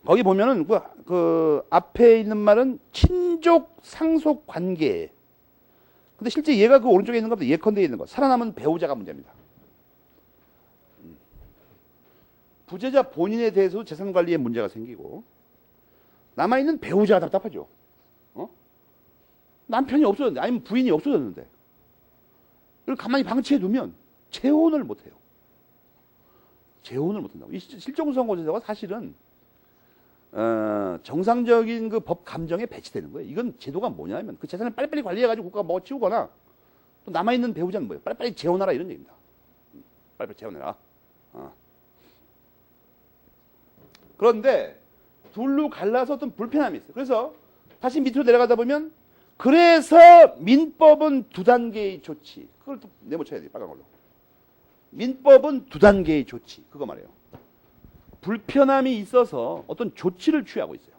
거기 보면은 그 앞에 있는 말은 친족 상속 관계. 근데 실제 얘가 그 오른쪽에 있는 것보다 예컨대에 있는 것. 살아남은 배우자가 문제입니다. 부재자 본인에 대해서도 재산 관리에 문제가 생기고 남아있는 배우자가 답답하죠. 남편이 없어졌는데 아니면 부인이 없어졌는데 이걸 가만히 방치해 두면 재혼을 못해요. 재혼을 못한다고. 이 실종선고제도가 사실은 정상적인 그 법 감정에 배치되는 거예요. 이건 제도가 뭐냐면 그 재산을 빨리빨리 관리해가지고 국가가 먹어치우거나 또 남아있는 배우자는 뭐예요? 빨리빨리 재혼하라 이런 얘기입니다. 빨리빨리 재혼해라. 그런데 둘로 갈라서 어떤 불편함이 있어요. 그래서 다시 밑으로 내려가다 보면 그래서 민법은 두 단계의 조치. 그걸 또 네모쳐야 돼요. 빨간 걸로. 민법은 두 단계의 조치. 그거 말이에요. 불편함이 있어서 어떤 조치를 취하고 있어요.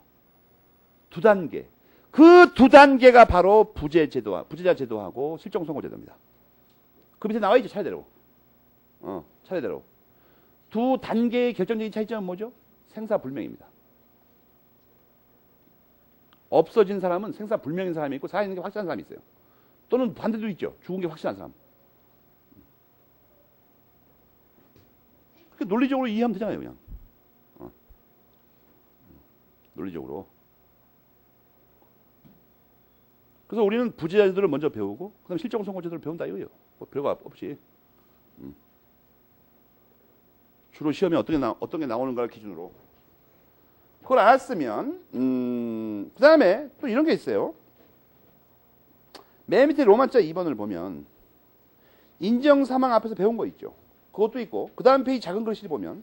두 단계. 그 두 단계가 바로 부재자 제도하고 실종선고제도입니다. 그 밑에 나와 있죠. 차례대로. 차례대로. 두 단계의 결정적인 차이점은 뭐죠? 생사불명입니다. 없어진 사람은 생사불명인 사람이 있고 살아있는 게 확실한 사람이 있어요. 또는 반대도 있죠. 죽은 게 확실한 사람. 논리적으로 이해하면 되잖아요, 그냥. 논리적으로. 그래서 우리는 부재자들을 먼저 배우고, 그 다음에 실종 선고제도를 배운다 이거예요. 뭐 별거 없이. 주로 시험에 어떤 게 나오는가를 기준으로. 그걸 알았으면, 그 다음에 또 이런 게 있어요. 맨 밑에 로마자 2번을 보면, 인정 사망 앞에서 배운 거 있죠. 그것도 있고, 그 다음 페이지 작은 글씨를 보면,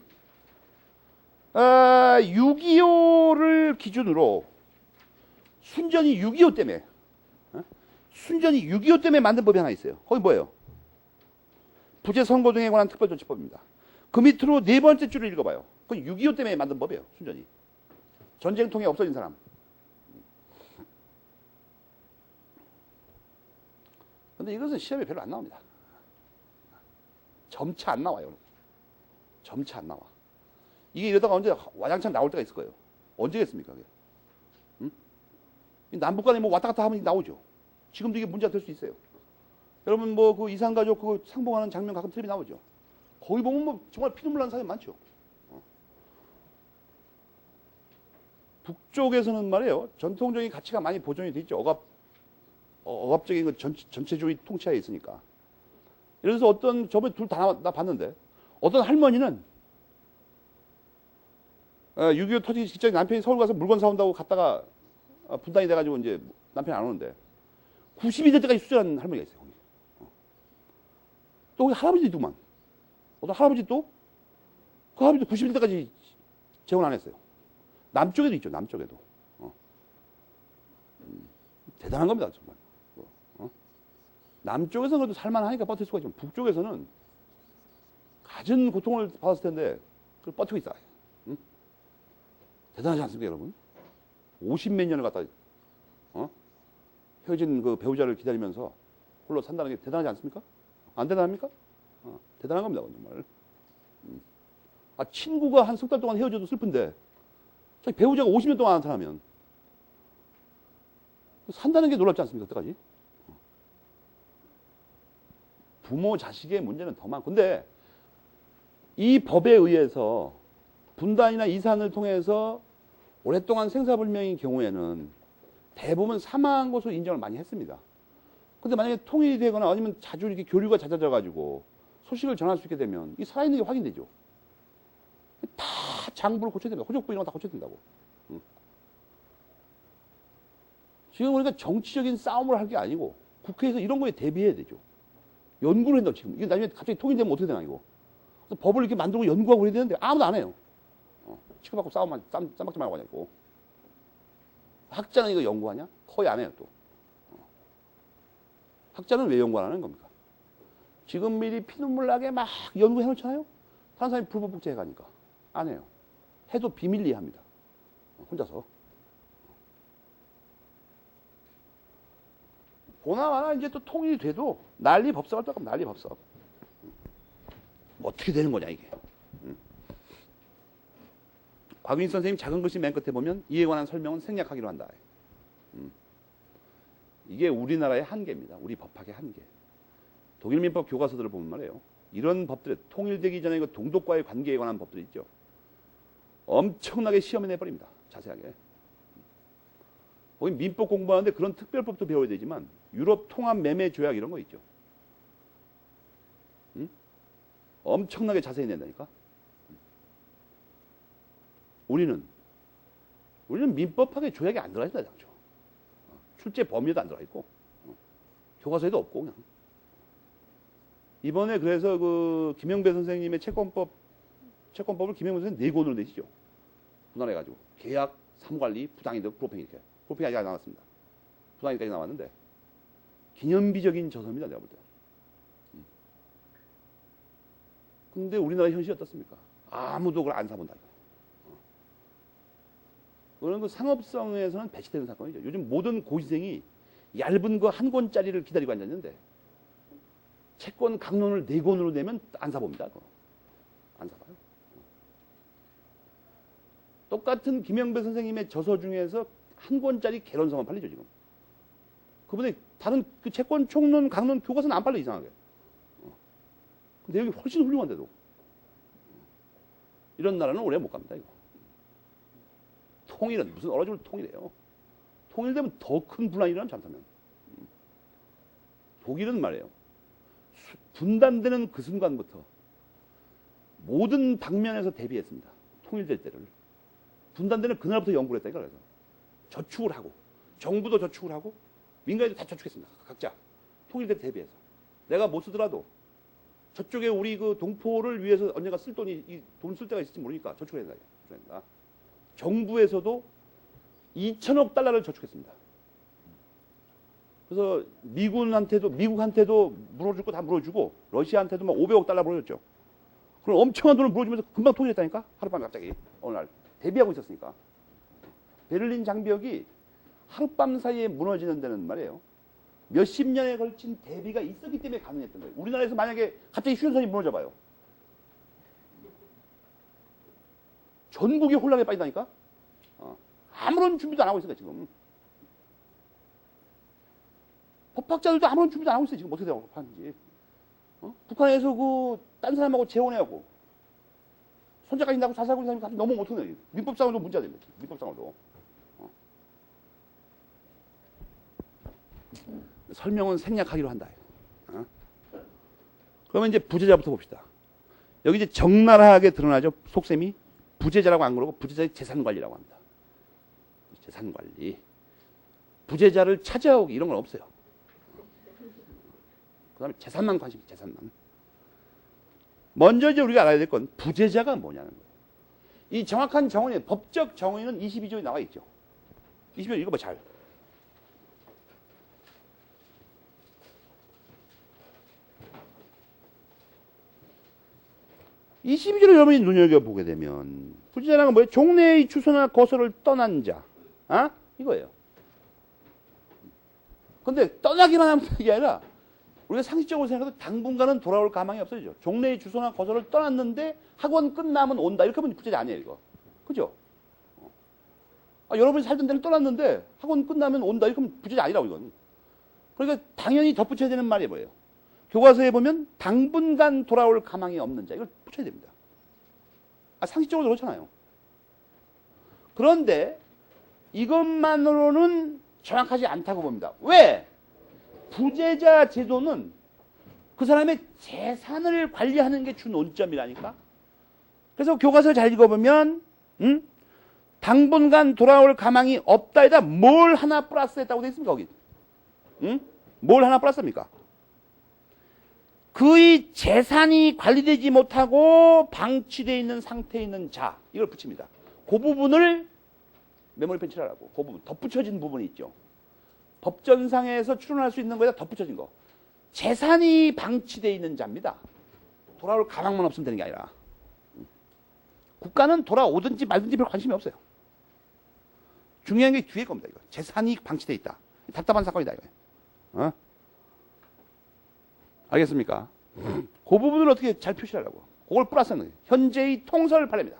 6.25를 기준으로, 순전히 6.25 때문에, 순전히 6.25 때문에 만든 법이 하나 있어요. 거기 뭐예요? 부재 선고 등에 관한 특별조치법입니다. 그 밑으로 네 번째 줄을 읽어봐요. 그건 6.25 때문에 만든 법이에요. 순전히. 전쟁통에 없어진 사람. 근데 이것은 시험에 별로 안 나옵니다. 점차 안 나와요. 점차 안 나와. 이게 이러다가 언제 와장창 나올 때가 있을 거예요. 언제겠습니까? 그게? 응? 남북 간에 뭐 왔다 갔다 하면 나오죠. 지금도 이게 문제가 될 수 있어요. 여러분 뭐 그 이산가족 그 상봉하는 장면 가끔 텔레비 나오죠. 거기 보면 뭐 정말 피눈물 나는 사람이 많죠. 북쪽에서는 말이에요. 전통적인 가치가 많이 보존이 돼 있죠. 억압적인 그 전체주의 통치하에 있으니까. 예를 들어서 어떤 저번에 둘 다 나 봤는데 어떤 할머니는 6.25 터지기 직전에 남편이 서울 가서 물건 사온다고 갔다가 분단이 돼가지고 이제 남편이 안 오는데 90이 될 때까지 수술한 할머니가 있어요. 거기. 또 거기 할아버지도 있더만. 어떤 할아버지 또 그 할아버지도 90이 될 때까지 재혼 안 했어요. 남쪽에도 있죠. 남쪽에도. 대단한 겁니다. 정말. 남쪽에서는 그래도 살만하니까 버틸 수가 있지만 북쪽에서는 갖은 고통을 받았을 텐데 그걸 버티고 있어요. 응? 대단하지 않습니까, 여러분? 50몇 년을 갖다 헤어진 그 배우자를 기다리면서 홀로 산다는 게 대단하지 않습니까? 안 대단합니까? 대단한 겁니다, 정말. 친구가 한 석 달 동안 헤어져도 슬픈데 배우자가 50년 동안 안 살면 산다는 게 놀랍지 않습니까, 그때까지? 부모 자식의 문제는 더 많고. 근데 이 법에 의해서 분단이나 이산을 통해서 오랫동안 생사불명인 경우에는 대부분 사망한 것으로 인정을 많이 했습니다. 근데 만약에 통일이 되거나 아니면 자주 이렇게 교류가 잦아져 가지고 소식을 전할 수 있게 되면 이 살아있는 게 확인되죠. 다 장부를 고쳐야 됩니다. 호족부 이런 거 다 고쳐야 된다고. 지금 우리가 정치적인 싸움을 할 게 아니고 국회에서 이런 거에 대비해야 되죠. 연구를 한다고 지금. 이게 나중에 갑자기 통일되면 어떻게 되나 이거. 그래서 법을 이렇게 만들고 연구하고 그래야 되는데 아무도 안 해요. 치고받고 싸움만 쌈박지 말고 하냐고. 학자는 이거 연구하냐? 거의 안 해요 또. 학자는 왜 연구 안 하는 겁니까? 지금 미리 피눈물 나게 막 연구해 놓잖아요. 다른 사람이 불법 복제해 가니까 안 해요. 해도 비밀리에 합니다. 혼자서. 보나마나 이제 또 통일이 돼도 난리 법석할 때 난리 법석. 어떻게 되는 거냐 이게. 곽윤희 선생님 작은 글씨 맨 끝에 보면 이에 관한 설명은 생략하기로 한다. 이게 우리나라의 한계입니다. 우리 법학의 한계. 독일 민법 교과서들을 보면 말이에요. 이런 법들, 통일되기 전에 그 동독과의 관계에 관한 법들이 있죠. 엄청나게 시험에 내버립니다. 자세하게. 거기 민법 공부하는데 그런 특별법도 배워야 되지만 유럽 통합 매매 조약 이런 거 있죠. 엄청나게 자세히 낸다니까. 우리는 민법학의 조약이 안 들어가 있다. 출제 범위에도 안 들어가 있고 교과서에도 없고 그냥. 이번에 그래서 그 김영배 선생님의 채권법을 김영배 선생님 4권으로 내시죠. 분할해가지고 계약, 사무관리, 부당이득, 불법행위 이렇게. 불법행위 아직 안 나왔습니다. 부당이득까지 나왔는데 기념비적인 저서입니다. 내가 볼 때. 근데 우리나라 현실이 어떻습니까? 아무도 그걸 안 사본다. 그런 그 상업성에서는 배치되는 사건이죠. 요즘 모든 고시생이 얇은 거 한 권짜리를 기다리고 앉았는데 채권 강론을 4권으로 내면 안 사봅니다. 그거. 안 사봐요. 똑같은 김영배 선생님의 저서 중에서 한 권짜리 개론서만 팔리죠, 지금. 그분의 다른 그 채권 총론, 강론 교과서는 안 팔려, 이상하게. 그 내용이 훨씬 훌륭한데도. 이런 나라는 오래 못 갑니다, 이거. 통일은 무슨 얼어 죽을 통일이에요. 통일되면 더 큰 분란이 일어나면 잠깐만. 독일은 말이에요. 분단되는 그 순간부터 모든 방면에서 대비했습니다. 통일될 때를. 분단되는 그날부터 연구를 했다니까. 그래서 저축을 하고 정부도 저축을 하고 민간인도 다 저축했습니다. 각자 통일될 때 대비해서. 내가 못 쓰더라도 저쪽에 우리 그 동포를 위해서 언젠가 쓸 돈이 돈 쓸 때가 있을지 모르니까 저축을 해야 된다. 정부에서도 2천억 달러를 저축했습니다. 그래서 미국한테도 물어줄 거 다 물어주고 러시아한테도 막 500억 달러 물어줬죠. 그럼 엄청난 돈을 물어주면서 금방 통일했다니까. 하룻밤에 갑자기 어느 날 대비하고 있었으니까. 베를린 장벽이 하룻밤 사이에 무너지는 데는 말이에요. 몇십 년에 걸친 대비가 있었기 때문에 가능했던 거예요. 우리나라에서 만약에 갑자기 휴전선이 무너져봐요. 전국이 혼란에 빠진다니까. 아무런 준비도 안 하고 있어요, 지금. 법학자들도 아무런 준비도 안 하고 있어요, 지금. 어떻게 하는지. 북한에서 딴 사람하고 재혼해하고 손자까지 낳고 잘 살고 있는 사람이 너무 못하네. 민법상으로도 문제가 됩니다. 민법상으로도. 설명은 생략하기로 한다. 그러면 이제 부재자부터 봅시다. 여기 이제 적나라하게 드러나죠. 속셈이. 부재자라고 안 그러고 부재자의 재산관리라고 합니다. 재산관리. 부재자를 찾아오기 이런 건 없어요. 그 다음에 재산만 관심이 재산만. 먼저 이제 우리가 알아야 될 건 부재자가 뭐냐는 거예요. 이 정확한 정의는, 법적 정의는 22조에 나와 있죠. 22조 읽어봐, 잘. 이 12조를 여러분이 눈여겨보게 되면 부재자라는 건 뭐예요? 종래의 주소나 거소를 떠난 자. 이거예요. 근데 떠나기만 하면 되는 게 아니라 우리가 상식적으로 생각해도 당분간은 돌아올 가망이 없어지죠. 종래의 주소나 거소를 떠났는데 학원 끝나면 온다. 이렇게 하면 부재자 아니에요, 이거. 그죠? 여러분이 살던 데를 떠났는데 학원 끝나면 온다. 이렇게 하면 부재자 아니라고, 이건. 그러니까 당연히 덧붙여야 되는 말이 뭐예요? 교과서에 보면 당분간 돌아올 가망이 없는 자. 이걸 붙여야 됩니다. 상식적으로 그렇잖아요. 그런데 이것만으로는 정확하지 않다고 봅니다. 왜? 부재자 제도는 그 사람의 재산을 관리하는 게 주 논점이라니까. 그래서 교과서 잘 읽어보면 당분간 돌아올 가망이 없다에다 뭘 하나 플러스했다고 되어 있습니까? 거기. 뭘 하나 플러스합니까? 그의 재산이 관리되지 못하고 방치되어 있는 상태에 있는 자. 이걸 붙입니다. 그 부분을 메모리 펜치라고. 그 부분. 덧붙여진 부분이 있죠. 법전상에서 추론할 수 있는 거에다 덧붙여진 거. 재산이 방치되어 있는 자입니다. 돌아올 가망만 없으면 되는 게 아니라. 국가는 돌아오든지 말든지 별 관심이 없어요. 중요한 게 뒤에 겁니다. 이거. 재산이 방치되어 있다. 답답한 사건이다. 이거. 알겠습니까? 그 부분을 어떻게 잘 표시하려고. 그걸 플러스하는 거예요. 현재의 통설 판례입니다.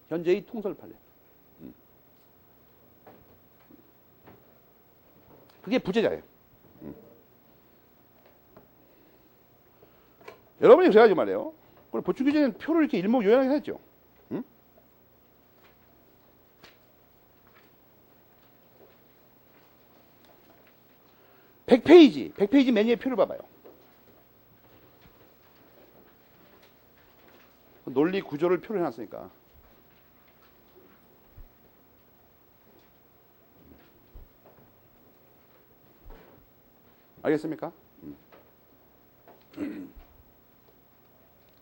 현재의 통설 판례. 그게 부재자예요. 여러분이 그래가지고 말이에요. 그걸 보충 규정에는 표를 이렇게 일목요연하게 했죠. 100페이지 맨 위에 표를 봐봐요. 논리 구조를 표를 해놨으니까. 알겠습니까?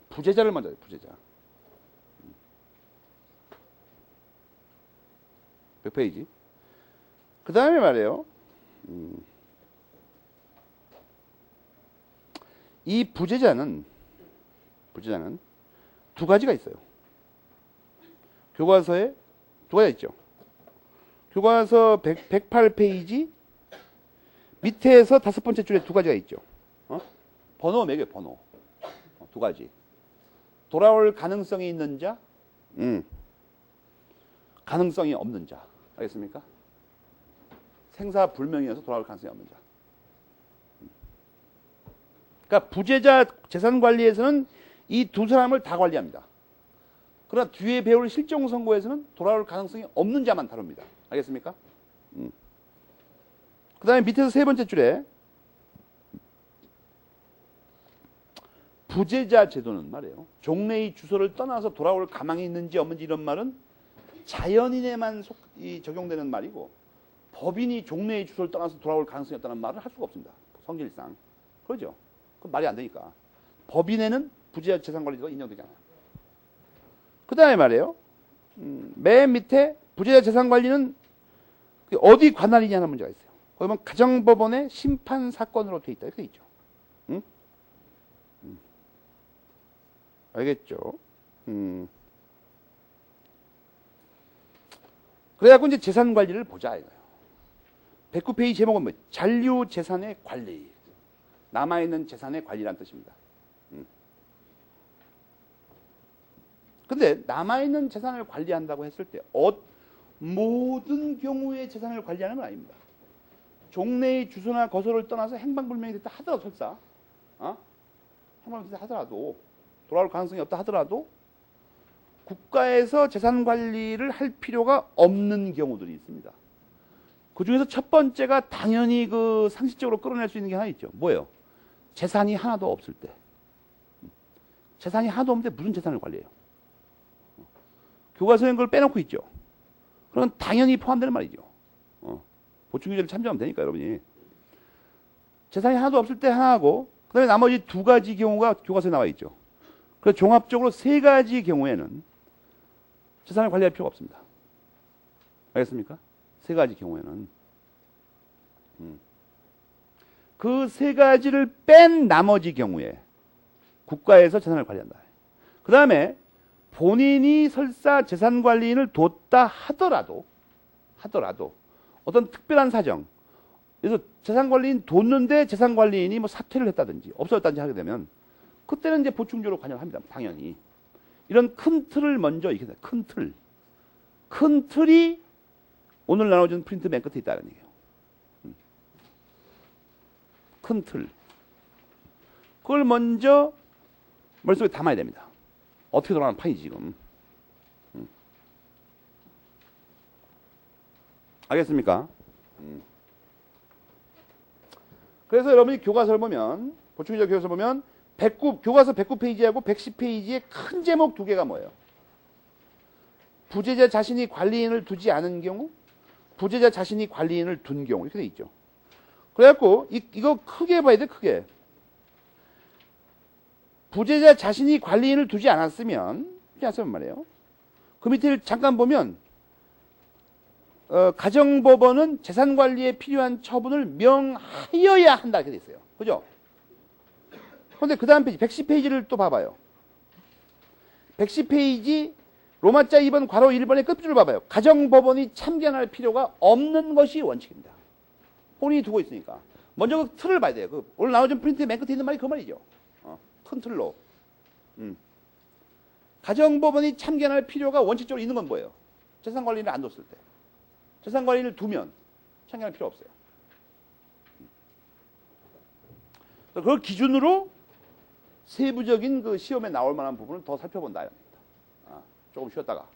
부재자를 먼저 해요, 부재자. 100페이지. 그 다음에 말이에요. 이 부재자는 두 가지가 있어요. 교과서에 두 가지가 있죠. 교과서 108페이지 밑에서 5번째 줄에 두 가지가 있죠. 번호 매겨 번호. 두 가지. 돌아올 가능성이 있는 자, 가능성이 없는 자. 알겠습니까? 생사불명이어서 돌아올 가능성이 없는 자. 그러니까 부재자 재산 관리에서는 이 두 사람을 다 관리합니다. 그러나 뒤에 배울 실종 선고에서는 돌아올 가능성이 없는 자만 다룹니다. 알겠습니까? 그 다음에 밑에서 세 번째 줄에 부재자 제도는 말이에요. 종래의 주소를 떠나서 돌아올 가망이 있는지 없는지 이런 말은 자연인에만 적용되는 말이고 법인이 종래의 주소를 떠나서 돌아올 가능성이 없다는 말을 할 수가 없습니다. 성질상. 그러죠? 그건 말이 안 되니까. 법인에는 부재자 재산관리제도가 인정되잖아요. 그 다음에 말이에요. 맨 밑에 부재자 재산관리는 어디 관할이냐 하는 문제가 있어요. 거기 보면 가정법원의 심판사건으로 돼 있다. 이렇게 돼 있죠. 응? 알겠죠? 그래갖고 이제 재산 관리를 보자 이거예요. 109페이지 제목은 뭐? 잔류 재산의 관리. 남아있는 재산의 관리란 뜻입니다. 근데 남아있는 재산을 관리한다고 했을 때 모든 경우의 재산을 관리하는 건 아닙니다. 종래의 주소나 거소를 떠나서 행방불명이 됐다 하더라도 설사 행방불명이 됐다 하더라도 돌아올 가능성이 없다 하더라도 국가에서 재산 관리를 할 필요가 없는 경우들이 있습니다. 그 중에서 첫 번째가 당연히 그 상식적으로 끌어낼 수 있는 게 하나 있죠. 뭐예요? 재산이 하나도 없을 때. 재산이 하나도 없는데 무슨 재산을 관리해요? 교과서에 그걸 빼놓고 있죠. 그건 당연히 포함되는 말이죠. 보충규제를 참조하면 되니까 여러분이. 재산이 하나도 없을 때 하나하고 그 다음에 나머지 두 가지 경우가 교과서에 나와 있죠. 그래서 종합적으로 세 가지 경우에는 재산을 관리할 필요가 없습니다. 알겠습니까? 세 가지 경우에는. 그 세 가지를 뺀 나머지 경우에 국가에서 재산을 관리한다. 그 다음에 본인이 설사 재산관리인을 뒀다 하더라도 어떤 특별한 사정, 그래서 재산관리인 뒀는데 재산관리인이 뭐 사퇴를 했다든지 없어졌다든지 하게 되면 그때는 이제 보충조로 관여를 합니다. 당연히. 이런 큰 틀을 먼저 익혀야 큰 틀. 큰 틀이 오늘 나눠준 프린트 맨 끝에 있다는 얘기예요. 큰 틀. 그걸 먼저 머릿속에 담아야 됩니다. 어떻게 돌아가는 판이지 지금. 알겠습니까? 그래서 여러분이 교과서를 보면 보충적 교과서 보면 교과서 109페이지하고 110페이지의 큰 제목 두 개가 뭐예요? 부재자 자신이 관리인을 두지 않은 경우, 부재자 자신이 관리인을 둔 경우 이렇게 돼 있죠. 그래갖고 이거 크게 봐야 돼. 크게. 부재자 자신이 관리인을 두지 않았으면 말이에요. 그 밑에 잠깐 보면 가정법원은 재산관리에 필요한 처분을 명하여야 한다 이렇게 돼 있어요. 그죠? 그런데 그 다음 페이지 110페이지를 또 봐봐요. 110페이지 로마자 2번 괄호 1번의 끝줄을 봐봐요. 가정법원이 참견할 필요가 없는 것이 원칙입니다. 본인이 두고 있으니까. 먼저 그 틀을 봐야 돼요. 그 오늘 나눠준 프린트에 맨 끝에 있는 말이 그 말이죠. 큰 틀로. 가정법원이 참견할 필요가 원칙적으로 있는 건 뭐예요? 재산관리인을 안 뒀을 때. 재산관리인을 두면 참견할 필요 없어요. 그걸 기준으로 세부적인 그 시험에 나올 만한 부분을 더 살펴본다. 조금 쉬었다가.